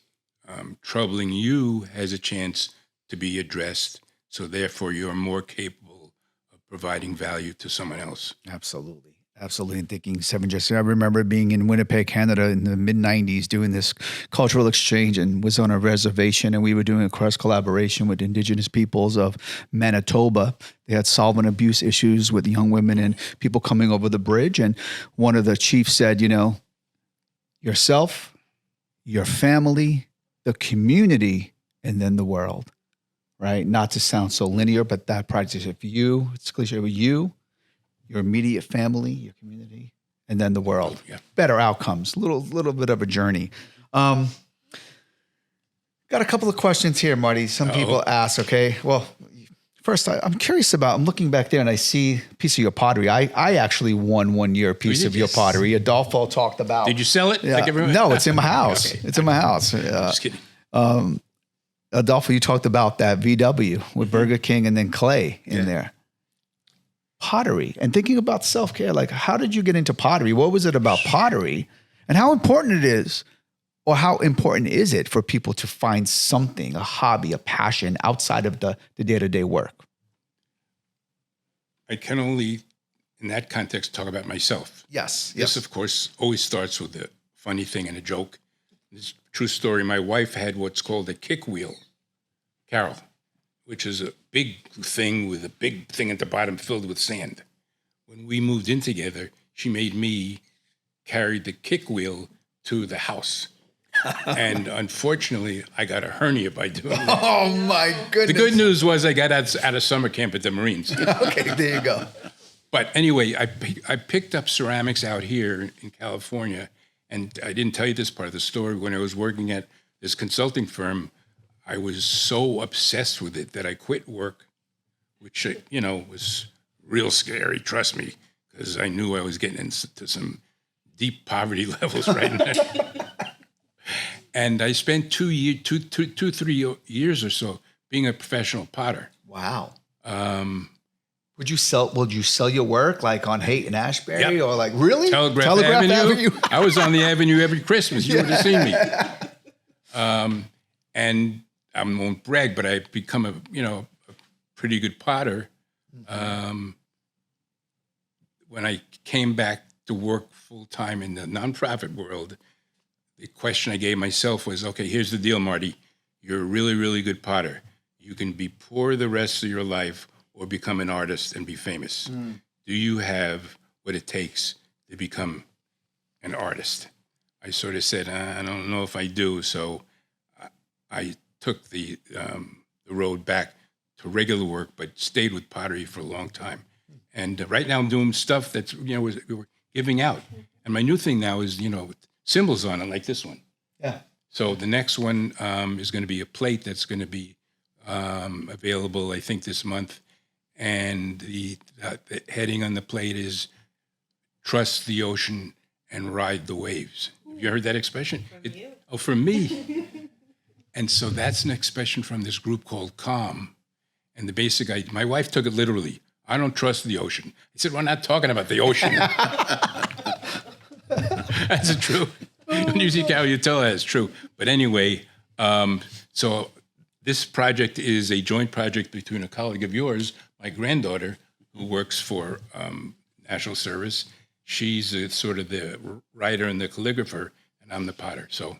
troubling you has a chance to be addressed. So therefore, you're more capable of providing value to someone else. Absolutely. Absolutely. And thinking I remember being in Winnipeg, Canada in the mid-90s doing this cultural exchange and was on a reservation, and we were doing a cross collaboration with Indigenous peoples of Manitoba. They had solvent abuse issues with young women and people coming over the bridge. And one of the chiefs said, yourself, your family, the community, and then the world, right? Not to sound so linear, but that practice of you, it's cliche with you, your immediate family, your community, and then the world. Yeah. Better outcomes, little bit of a journey. Got a couple of questions here, Marty. Some people ask, okay, well, first I'm curious I'm looking back there and I see a piece of your pottery. I actually won one year a piece of your pottery. Adolfo talked about. Did you sell it? Yeah, Like everyone? no, it's in my house. Okay. It's in my house. Just kidding. Adolfo, you talked about that VW with Burger King and then clay in there. Pottery and thinking about self-care, like how did you get into pottery? What was it about pottery and how important it is, or how important is it for people to find something, a hobby, a passion outside of the day-to-day work? I can only, in that context, talk about myself. Yes. This, of course, always starts with a funny thing and a joke. This true story. My wife had what's called a kick wheel, Carol, which is a big thing with a big thing at the bottom filled with sand. When we moved in together, she made me carry the kick wheel to the house. And unfortunately, I got a hernia by doing that. Oh, my goodness. The good news was I got out of summer camp at the Marines. Okay, there you go. But anyway, I picked up ceramics out here in California, and I didn't tell you this part of the story. When I was working at this consulting firm, I was so obsessed with it that I quit work, which, was real scary, trust me, because I knew I was getting into some deep poverty levels right now. And I spent 3 years or so being a professional potter. Wow. Would you sell your work like on Haight and Ashbury or like really? Telegraph Avenue. I was on the avenue every Christmas. You would have seen me. And I won't brag, but I've become a pretty good potter. When I came back to work full time in the nonprofit world, the question I gave myself was, okay, here's the deal, Marty. You're a really, really good potter. You can be poor the rest of your life or become an artist and be famous. Do you have what it takes to become an artist? I sort of said, I don't know if I do. So I took the road back to regular work, but stayed with pottery for a long time. And right now I'm doing stuff that's, we're giving out. And my new thing now is, with symbols on it, like this one. Yeah. So the next one is going to be a plate that's going to be available, I think, this month. And the heading on the plate is trust the ocean and ride the waves. Have you heard that expression? From me. And so that's an expression from this group called Calm. And the basic idea, my wife took it literally. I don't trust the ocean. I said, we're not talking about the ocean. That's true. When you see how you tell that it's true. But anyway, so this project is a joint project between a colleague of yours, my granddaughter, who works for National Service. She's sort of the writer and the calligrapher, and I'm the potter. So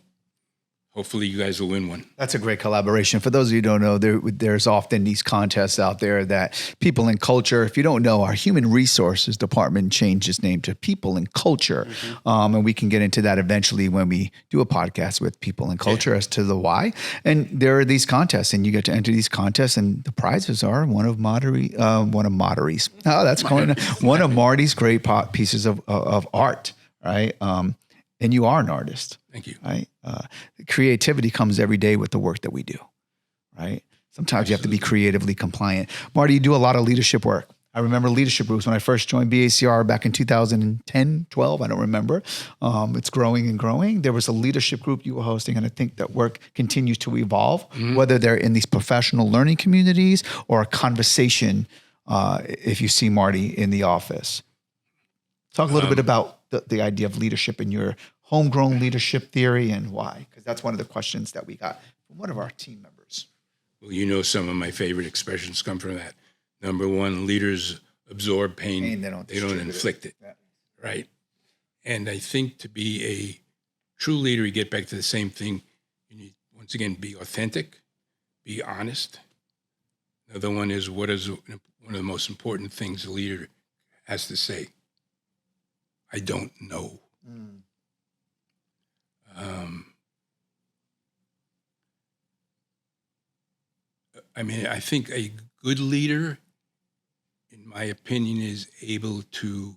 hopefully you guys will win one. That's a great collaboration. For those of you who don't know, there's often these contests out there that People and Culture, if you don't know, our Human Resources Department changed its name to People and Culture. And we can get into that eventually when we do a podcast with People and Culture as to the why. And there are these contests, and you get to enter these contests, and the prizes are one of Marty's great pieces of art, right? And you are an artist. Thank you. Right? Creativity comes every day with the work that we do, right? Sometimes you have to be creatively compliant. Marty, you do a lot of leadership work. I remember leadership groups when I first joined BACR back in 2010, 12, I don't remember. It's growing and growing. There was a leadership group you were hosting, and I think that work continues to evolve, whether they're in these professional learning communities or a conversation, if you see Marty in the office. Talk a little bit about the idea of leadership in your homegrown leadership theory and why, because that's one of the questions that we got from one of our team members. Well, you know, some of my favorite expressions come from that. Number one, leaders absorb pain. They don't inflict it. Yeah. Right? And I think to be a true leader, you get back to the same thing. You need, once again, be authentic, be honest. Another one is, what is one of the most important things a leader has to say? I don't know. I mean, I think a good leader, in my opinion, is able to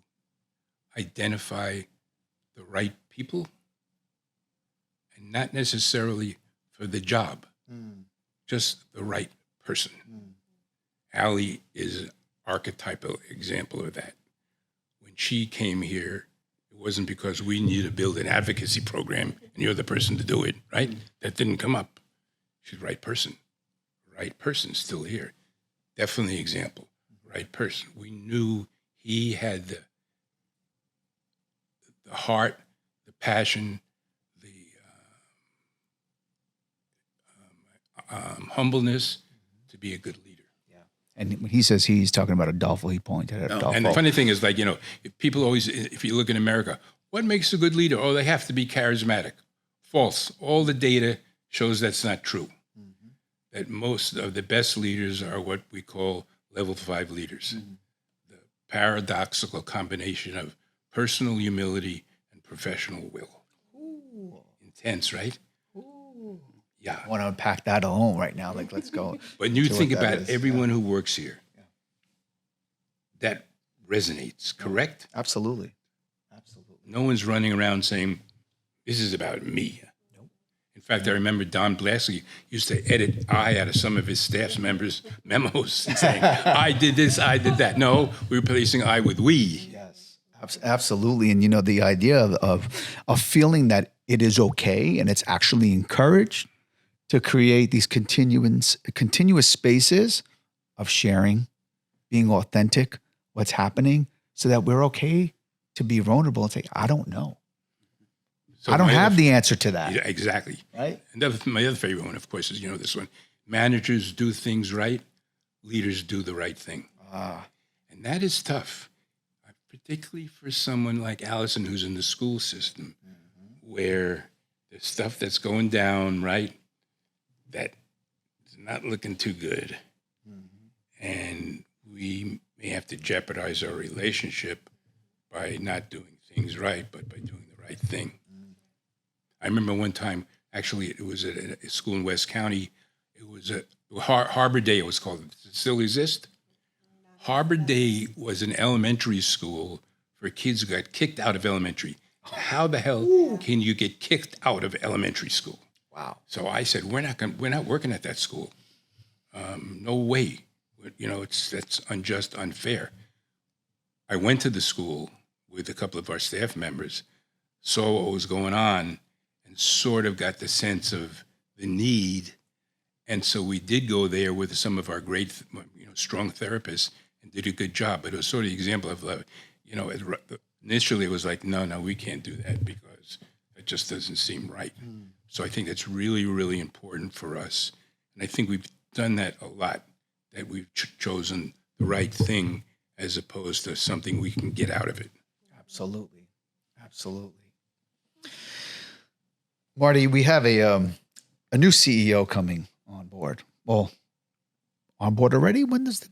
identify the right people, and not necessarily for the job, just the right person. Allie is an archetypal example of that. When she came here, it wasn't because we needed to build an advocacy program and you're the person to do it, right? That didn't come up. She's the right person. Right person, still here. Definitely example. Right person. We knew he had the heart, the passion, the humbleness to be a good leader. And when he says he's talking about Adolfo, he pointed at Adolfo. And the funny thing is, like, you know, people always, if you look in America, what makes a good leader? Oh, they have to be charismatic. False. All the data shows that's not true. That most of the best leaders are what we call level 5 leaders. The paradoxical combination of personal humility and professional will. Intense, right? Yeah. I want to unpack that alone right now. Like, let's go. When you think about everyone who works here, that resonates, correct? Absolutely. No one's running around saying, this is about me. Nope. In fact, I remember Don Blasky used to edit I out of some of his staff members' memos and saying, I did this, I did that. No, we're replacing I with we. Yes, absolutely. And, you know, the idea of feeling that it is okay and it's actually encouraged to create these continuous spaces of sharing, being authentic, what's happening, so that we're okay to be vulnerable and say, I don't know. So I don't have the answer to that. Yeah, exactly. Right? And my other favorite one, of course, is, you know, this one. Managers do things right. Leaders do the right thing. And that is tough, particularly for someone like Allison, who's in the school system, where the stuff that's going down, right, that is not looking too good. And we may have to jeopardize our relationship by not doing things right, but by doing the right thing. I remember one time, actually, it was at a school in West County. It was a Harbor Day, it was called. Does it still exist? Harbor Day was an elementary school for kids who got kicked out of elementary. How the hell can you get kicked out of elementary school? Wow. So I said, we're not working at that school. No way. You know, that's unjust, unfair. I went to the school with a couple of our staff members, saw what was going on, and sort of got the sense of the need. And so we did go there with some of our great, you know, strong therapists and did a good job. But it was sort of the example of, initially it was like, no, we can't do that because it just doesn't seem right. So I think that's really, really important for us. And I think we've done that a lot, that we've chosen the right thing as opposed to something we can get out of it. Absolutely. Marty, we have a new CEO coming on board. Well, on board already? When's the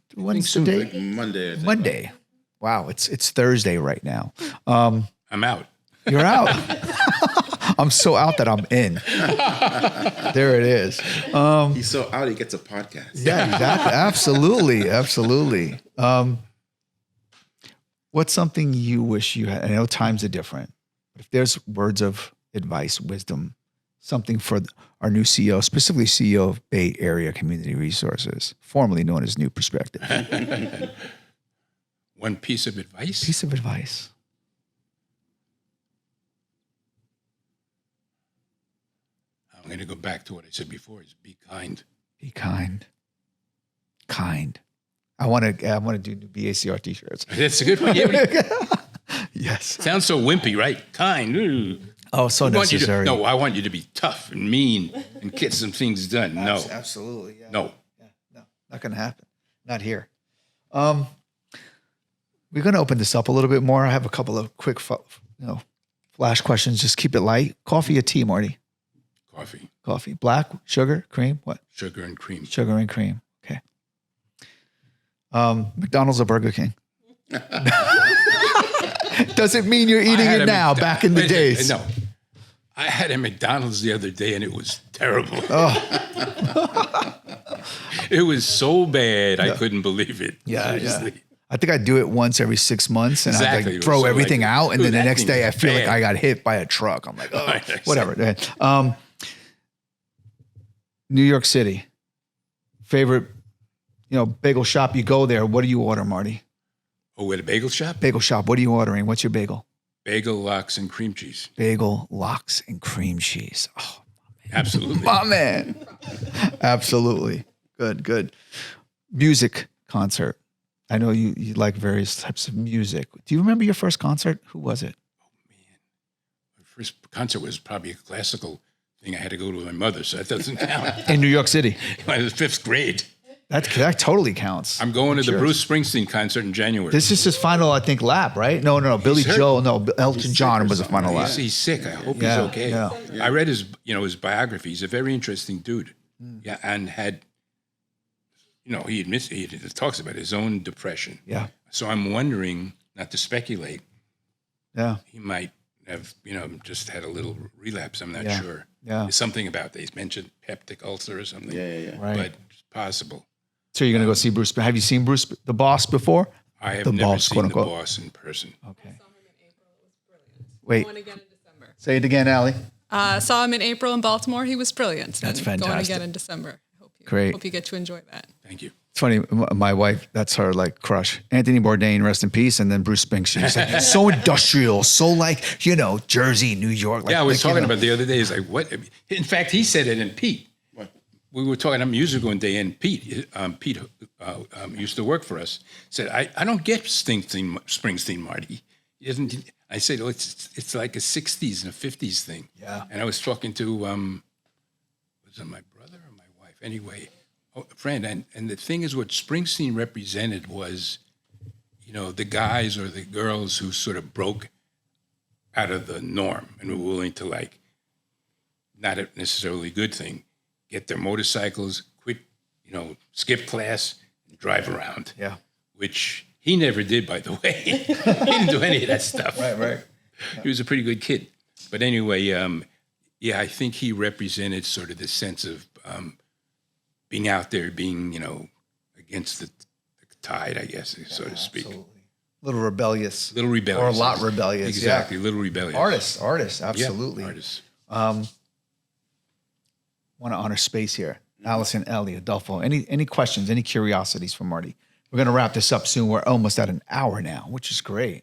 day? Like Monday. I think. Monday. Wow, it's Thursday right now. I'm out. You're out. I'm so out that I'm in. There it is. He's so out he gets a podcast. Yeah, exactly. Absolutely. What's something you wish you had? I know times are different, but if there's words of advice, wisdom, something for our new CEO, specifically CEO of Bay Area Community Resources, formerly known as New Perspective. One piece of advice? Piece of advice. I'm going to go back to what I said before, is be kind. Be kind. Kind. I want to do new BACR t-shirts. That's a good one. Yeah, Yes. sounds so wimpy, right? Kind. Ooh. Oh, so I want you to- necessary. no, I want you to be tough and mean and get some things done. No, Absolutely. Yeah. no. Yeah, no, not going to happen. Not here. We're going to open this up a little bit more. I have a couple of quick, flash questions. Just keep it light. Coffee or tea, Marty? Coffee, Coffee. Black, sugar, cream? What? sugar, and cream. Sugar and cream. Okay. McDonald's or Burger King? Doesn't mean you're eating it now. Back in the days. No. I had a McDonald's the other day and it was terrible. It was so bad, I couldn't believe it. Yeah. Seriously. I think I do it once every 6 months, and Exactly. I like throw So, everything like, out, and then dude, the that next thing day is I feel like bad. I got hit by a truck. I'm like, oh, Right, whatever. New York City, favorite, bagel shop. You go there. What do you order, Marty? Oh, at a bagel shop? Bagel shop. What are you ordering? What's your bagel? Bagel, lox, and cream cheese. Bagel, lox, and cream cheese. Oh, Absolutely. my man. Absolutely. Good. Music concert. I know you like various types of music. Do you remember your first concert? Who was it? My first concert was probably a classical thing. I had to go to with my mother, so that doesn't count. In New York City. I was 5th grade. That totally counts. I'm going to the Sure. Bruce Springsteen concert in January. This is his final, I think, lap, right? No. Billy hurt. Joel. No, Elton John was the final lap. He's sick. I hope Yeah, he's okay. yeah. I read his biography. He's a very interesting dude. Yeah, and had, he admits, he talks about his own depression. Yeah. So I'm wondering, not to speculate, Yeah. he might have, just had a little relapse. I'm not Yeah. sure. Yeah. There's something about that. He's mentioned peptic ulcer or something. Yeah. Right. But it's possible. So you're going to go see Bruce. Have you seen Bruce, the Boss, before? I have The never Boss, seen quote, the unquote. boss in person. Okay. Saw him in April. It was brilliant. Wait. Going again in December. Say it again, Allie. Saw him in April in Baltimore. He was brilliant. That's And Going fantastic. again in December. Great. Hope you get to enjoy that. Thank you. It's funny. My wife, that's her crush. Anthony Bourdain, rest in peace, and then Bruce Springsteen. She's like, so industrial, so Jersey, New York. I was talking about the other day. It's like, what? In fact, he said it in Pete. What? We were talking about music one day, and Pete used to work for us. Said, I don't get Springsteen, Marty. He doesn't. I said, it's like a '60s and a '50s thing. Yeah. And I was talking to was it my brother or my wife? Anyway, a friend. And the thing is, what Springsteen represented was, the guys or the girls who sort of broke out of the norm and were willing to not a necessarily good thing, get their motorcycles, quit, skip class, and drive around. Yeah. Which he never did, by the way. He didn't do any of that stuff. Right. He was a pretty good kid. But anyway, I think he represented sort of the sense of being out there, being, against the tide, I guess, so to speak. Absolutely. Little rebellious. Little rebellious. Or a lot rebellious. Exactly, Yeah. little rebellious. Artists, absolutely. Yeah, artists. Want to honor space here. Allison, Ellie, Adolfo. Any questions, any curiosities from Marty? We're going to wrap this up soon. We're almost at an hour now, which is great.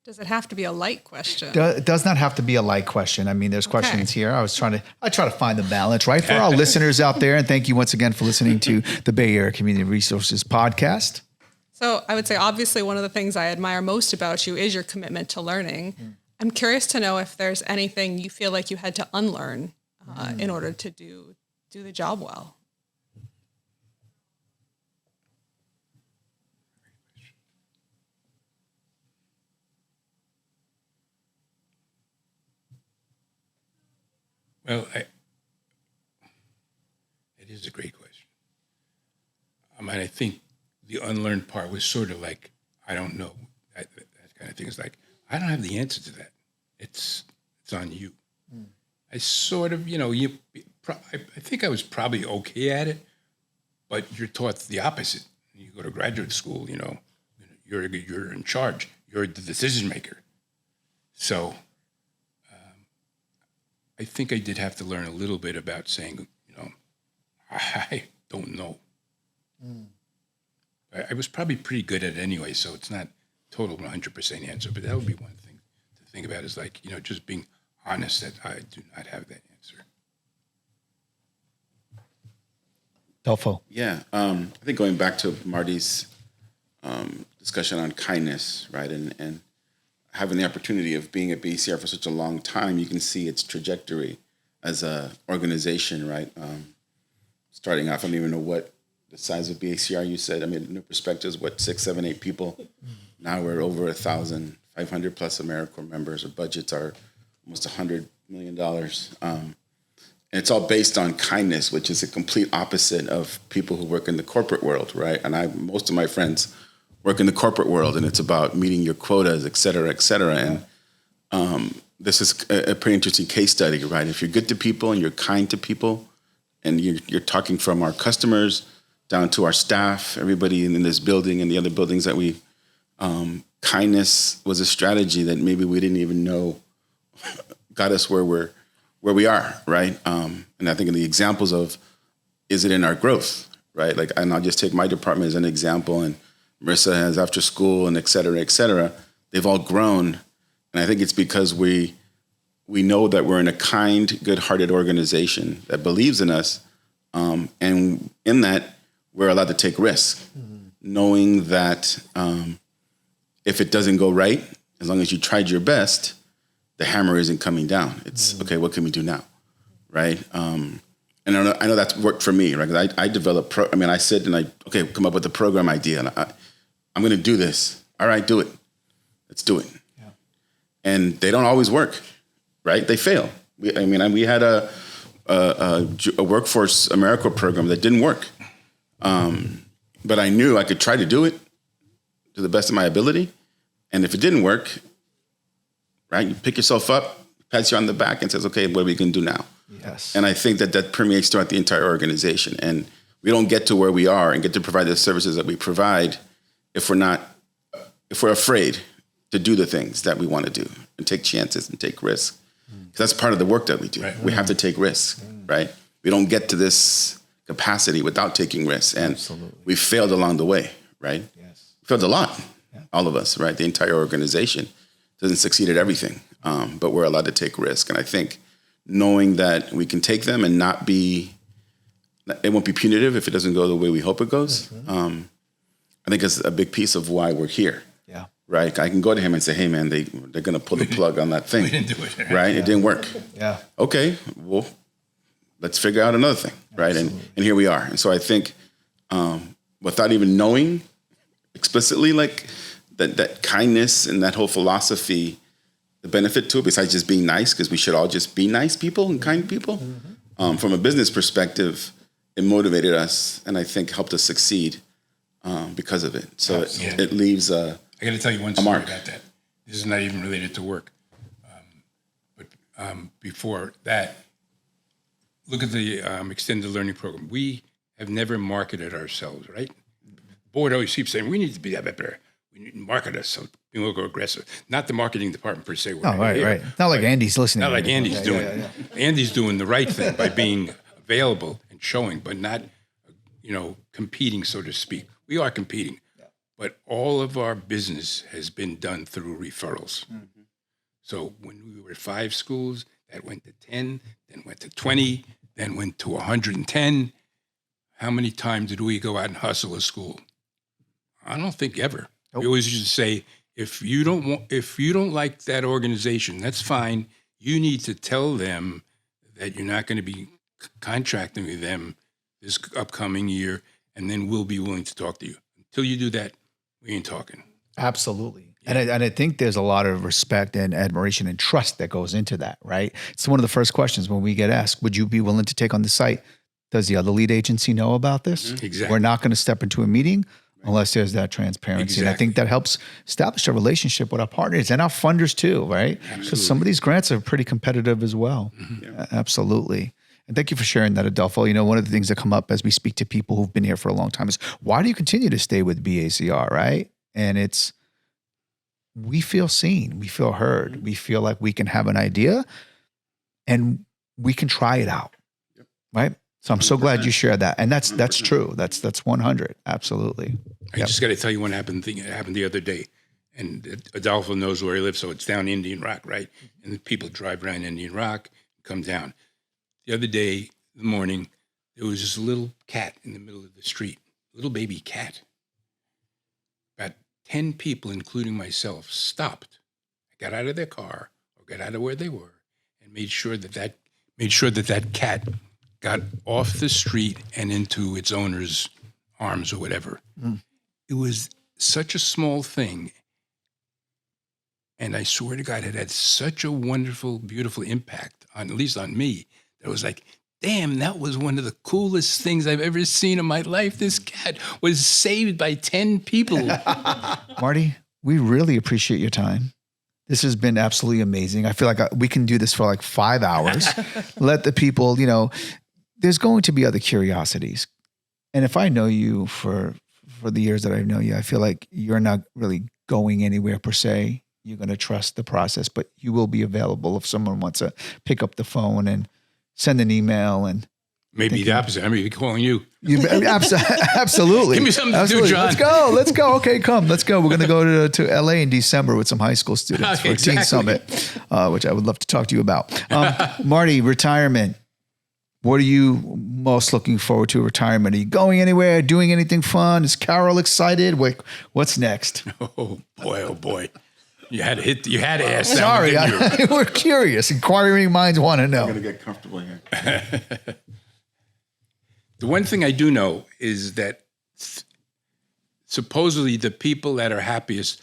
Does it have to be a light question? It does not have to be a light question. I mean, there's questions here. I try to find the balance, right? For our listeners out there, and thank you once again for listening to the Bay Area Community Resources Podcast. So I would say, obviously, one of the things I admire most about you is your commitment to learning. I'm curious to know if there's anything you feel like you had to unlearn in order to do the job well. Well, it is a great question. I think the unlearned part was sort of like, I don't know, that kind of thing. It's like, I don't have the answer to that. It's on you. I sort of, I think I was probably okay at it, but you're taught the opposite. You go to graduate school, you're in charge. You're the decision maker. So I think I did have to learn a little bit about saying, I don't know. I was probably pretty good at it anyway, so it's not total 100% answer, but that would be one thing to think about is like, just being honest that I do not have that answer. Dolfo. Yeah, I think going back to Marty's discussion on kindness, right, and having the opportunity of being at BACR for such a long time, you can see its trajectory as a organization, right? Starting off, I don't even know what the size of BACR you said. I mean, new perspectives, 6, 7, 8 people. Now we're over 1,500 plus AmeriCorps members. Our budgets are almost $100 million. And it's all based on kindness, which is a complete opposite of people who work in the corporate world, right? And most of my friends work in the corporate world, and it's about meeting your quotas, et cetera, et cetera. And this is a pretty interesting case study, right? If you're good to people and you're kind to people, and you're talking from our customers down to our staff, everybody in this building and the other buildings that we, kindness was a strategy that maybe we didn't even know got us where we are, right? And I think in the examples of, is it in our growth, right? Like, and I'll just take my department as an example, and Marissa has after school and et cetera, et cetera. They've all grown. And I think it's because we know that we're in a kind, good-hearted organization that believes in us. And in that, we're allowed to take risks, knowing that if it doesn't go right, as long as you tried your best, the hammer isn't coming down. It's, okay, what can we do now, right? And I know that's worked for me, right? 'Cause I develop, I sit and come up with a program idea, and I'm going to do this. All right, do it. Let's do it. Yeah. And they don't always work, right? They fail. We had a workforce AmeriCorps program that didn't work. But I knew I could try to do it to the best of my ability. And if it didn't work, right, you pick yourself up, pats you on the back and says, okay, what are we going to do now? Yes. And I think that permeates throughout the entire organization. And we don't get to where we are and get to provide the services that we provide if we're afraid to do the things that we want to do and take chances and take risks. Because that's part of the work that we do. Right. We have to take risks, right? We don't get to this capacity without taking risks. And we failed along the way, right? Yes. We failed a lot, all of us, right? The entire organization doesn't succeed at everything, but we're allowed to take risks. And I think knowing that we can take them and it won't be punitive if it doesn't go the way we hope it goes, I think is a big piece of why we're here. Yeah. Right? I can go to him and say, hey, man, they're going to pull the plug on that thing. We didn't do it. Right? It didn't work. Yeah. Okay, well, let's figure out another thing, right? And here we are. And so I think without even knowing explicitly, like that kindness and that whole philosophy, the benefit to it, besides just being nice, because we should all just be nice people and kind people, from a business perspective, it motivated us and I think helped us succeed because of it. So it leaves I got to tell you one story about that. This is not even related to work. But before that, look at the extended learning program. We have never marketed ourselves, right? The board always keeps saying, we need to be better. We need to market ourselves. We will go aggressive. Not the marketing department per se. Right. Not like Andy's listening. Not like Andy's doing. Andy's doing the right thing by being available and showing, but not, competing, so to speak. We are competing. But all of our business has been done through referrals. Mm-hmm. So when we were at 5 schools, that went to 10, then went to 20, then went to 110. How many times did we go out and hustle a school? I don't think ever. We always used to say, if you don't like that organization, that's fine. You need to tell them that you're not going to be contracting with them this upcoming year, and then we'll be willing to talk to you. Until you do that, we ain't talking. Absolutely. And I think there's a lot of respect and admiration and trust that goes into that, right? It's one of the first questions when we get asked, would you be willing to take on the site? Does the other lead agency know about this? Exactly. We're not going to step into a meeting unless there's that transparency. And I think that helps establish a relationship with our partners and our funders too, right? Because some of these grants are pretty competitive as well. Absolutely. And thank you for sharing that, Adolfo. You know, one of the things that come up as we speak to people who've been here for a long time is, why do you continue to stay with BACR, right? And it's, we feel seen, we feel heard, we feel like we can have an idea and we can try it out, right? So I'm so glad you shared that. And that's true. That's 100. Absolutely. I just got to tell you what happened the other day. And Adolfo knows where he lives, so it's down Indian Rock, right? And the people drive around Indian Rock, come down. The other day, in the morning, there was this little cat in the middle of the street, little baby cat. About 10 people, including myself, stopped, got out of their car or got out of where they were, and made sure that cat got off the street and into its owner's arms or whatever. It was such a small thing. And I swear to God, it had such a wonderful, beautiful impact on, at least on me. It was like, damn, that was one of the coolest things I've ever seen in my life. This cat was saved by 10 people. Marty, we really appreciate your time. This has been absolutely amazing. I feel like we can do this for like 5 hours. Let the people, you know, there's going to be other curiosities. And if I know you for the years that I know you, I feel like you're not really going anywhere per se. You're going to trust the process, but you will be available if someone wants to pick up the phone and send an email. And maybe the opposite. I may be calling you. Absolutely. Give me something to do, John. Let's go. Okay, come. Let's go. We're going to go to LA in December with some high school students for a teen summit, which I would love to talk to you about. Marty, retirement. What are you most looking forward to retirement? Are you going anywhere, doing anything fun? Is Carol excited? What's next? Oh boy. You had to ask that. Sorry, one, didn't you? we're curious. Inquiring minds want to know. I'm going to get comfortable here. The one thing I do know is that supposedly the people that are happiest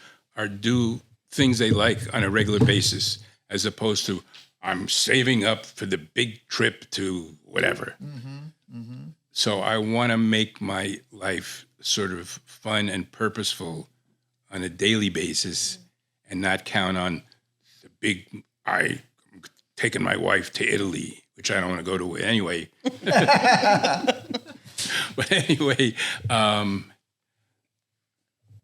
do things they like on a regular basis, as opposed to, I'm saving up for the big trip to whatever. So I want to make my life sort of fun and purposeful on a daily basis and not count on the big, I'm taking my wife to Italy, which I don't want to go to anyway. But anyway,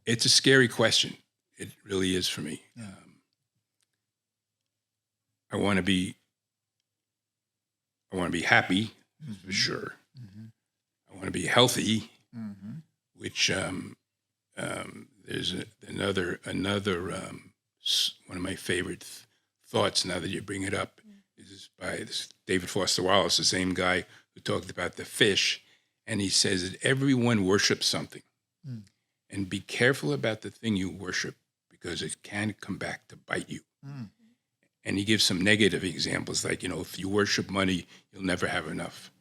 it's a scary question. It really is for me. I want to be happy, for sure. I want to be healthy, which there's another one of my favorite thoughts. Now that you bring it up, is by this David Foster Wallace, the same guy who talked about the fish, and he says that everyone worships something, and be careful about the thing you worship because it can come back to bite you. And he gives some negative examples, like, if you worship money, you'll never have enough.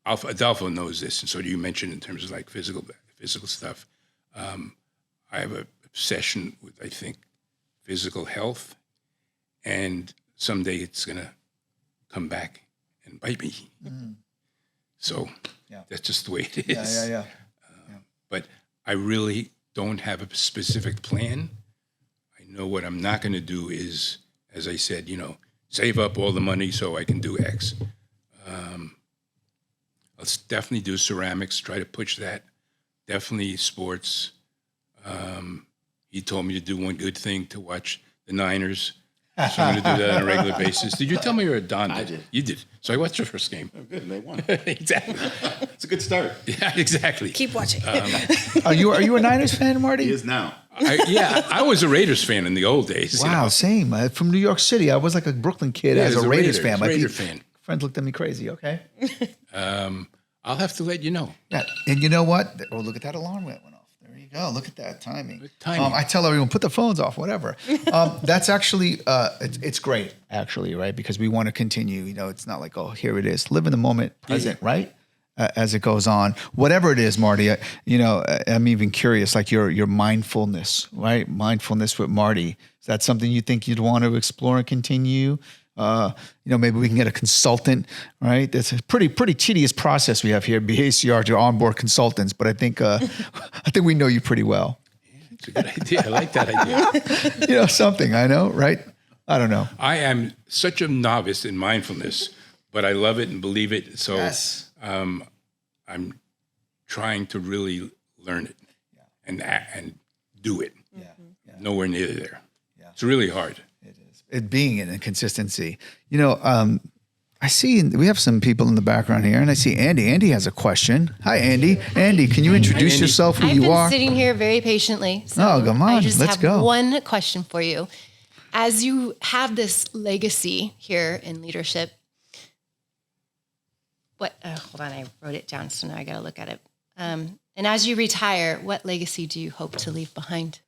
Adolfo knows this, and so do you mention in terms of like physical stuff. I have an obsession with, I think, physical health, and someday it's going to come back and bite me. So that's just the way it is. But I really don't have a specific plan. I know what I'm not going to do is, as I said, save up all the money so I can do X. Let's definitely do ceramics, try to push that. Definitely sports. He told me to do one good thing, to watch the Niners. So I'm going to do that on a regular basis. Did you tell me you're a Don? I did. You did. So I watched your first game. Oh, good. And they won. Exactly. It's a good start. Yeah, exactly. Keep watching. Are you a Niners fan, Marty? He is now. I was a Raiders fan in the old days. Wow, same. From New York City. I was like a Brooklyn kid as a Raiders fan. My fan. friends looked at me crazy. Okay. I'll have to let you know. Yeah, and you know what? Oh, look at that alarm that went off. There you go. Look at that timing. timing. I tell everyone, put the phones off, whatever. That's actually, it's great, actually, right? Because we want to continue. You know, it's not like, oh, here it is. Live in the moment, present, right? As it goes on, whatever it is, Marty. I'm even curious, like your mindfulness, right? Mindfulness with Marty. Is that something you think you'd want to explore and continue? Maybe we can get a consultant, right? That's a pretty tedious process we have here at BACR to onboard consultants, but I think we know you pretty well. It's a good idea. I like that idea. Something I know, right? I don't know. I am such a novice in mindfulness, but I love it and believe it. So Yes. I'm trying to really learn it and do it. Yeah. Nowhere near there. Yeah. It's really hard. It is. It being in a consistency. I see we have some people in the background here, and I see Andy. Andy has a question. Hi, Andy. Andy, can you introduce Andy. yourself, who I've you been are? sitting here very patiently. So Oh, come on. I just Let's have go. one question for you. As you have this legacy here in leadership, hold on, I wrote it down, so now I got to look at it. And as you retire, what legacy do you hope to leave behind?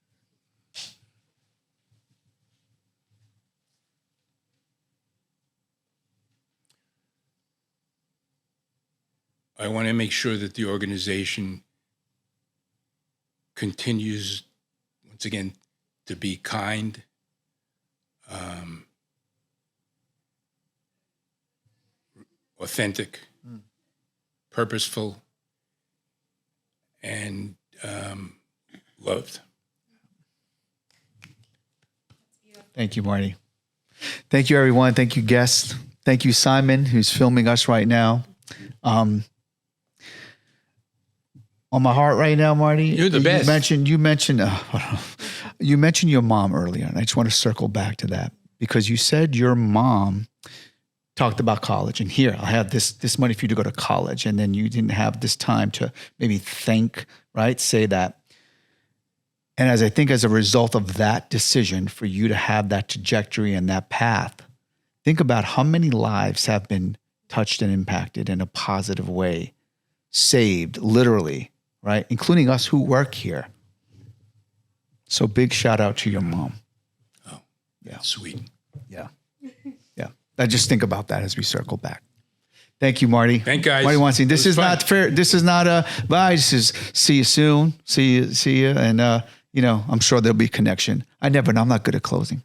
I want to make sure that the organization continues, once again, to be kind, authentic, purposeful, and loved. Thank you, Marty. Thank you, everyone. Thank you, guests. Thank you, Simon, who's filming us right now. On my heart right now, Marty. You're the best. You mentioned your mom earlier, and I just want to circle back to that because you said your mom talked about college, and here I have this money for you to go to college, and then you didn't have this time to maybe think, right? Say that. And as a result of that decision for you to have that trajectory and that path, think about how many lives have been touched and impacted in a positive way, saved, literally, right? Including us who work here. So big shout out to your mom. Oh, Yeah. sweet. Yeah. Yeah. I just think about that as we circle back. Thank you, Marty. Thank you, guys. Marty Weinstein. This It was is not fun. fair. This is not a bye. This is see you soon. See you. And, I'm sure there'll be connection. I never know. I'm not good at closing.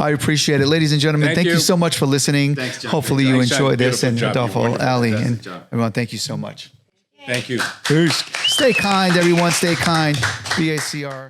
I appreciate it. Ladies and gentlemen, thank you you. so much for listening. Thanks, John. Hopefully you Thanks, John. enjoy this. Beautiful And job. Adolfo, Wonderful. Ali, Fantastic and job. everyone, thank you so much. Thank you. Peace. Stay kind, everyone. Stay kind. BACR.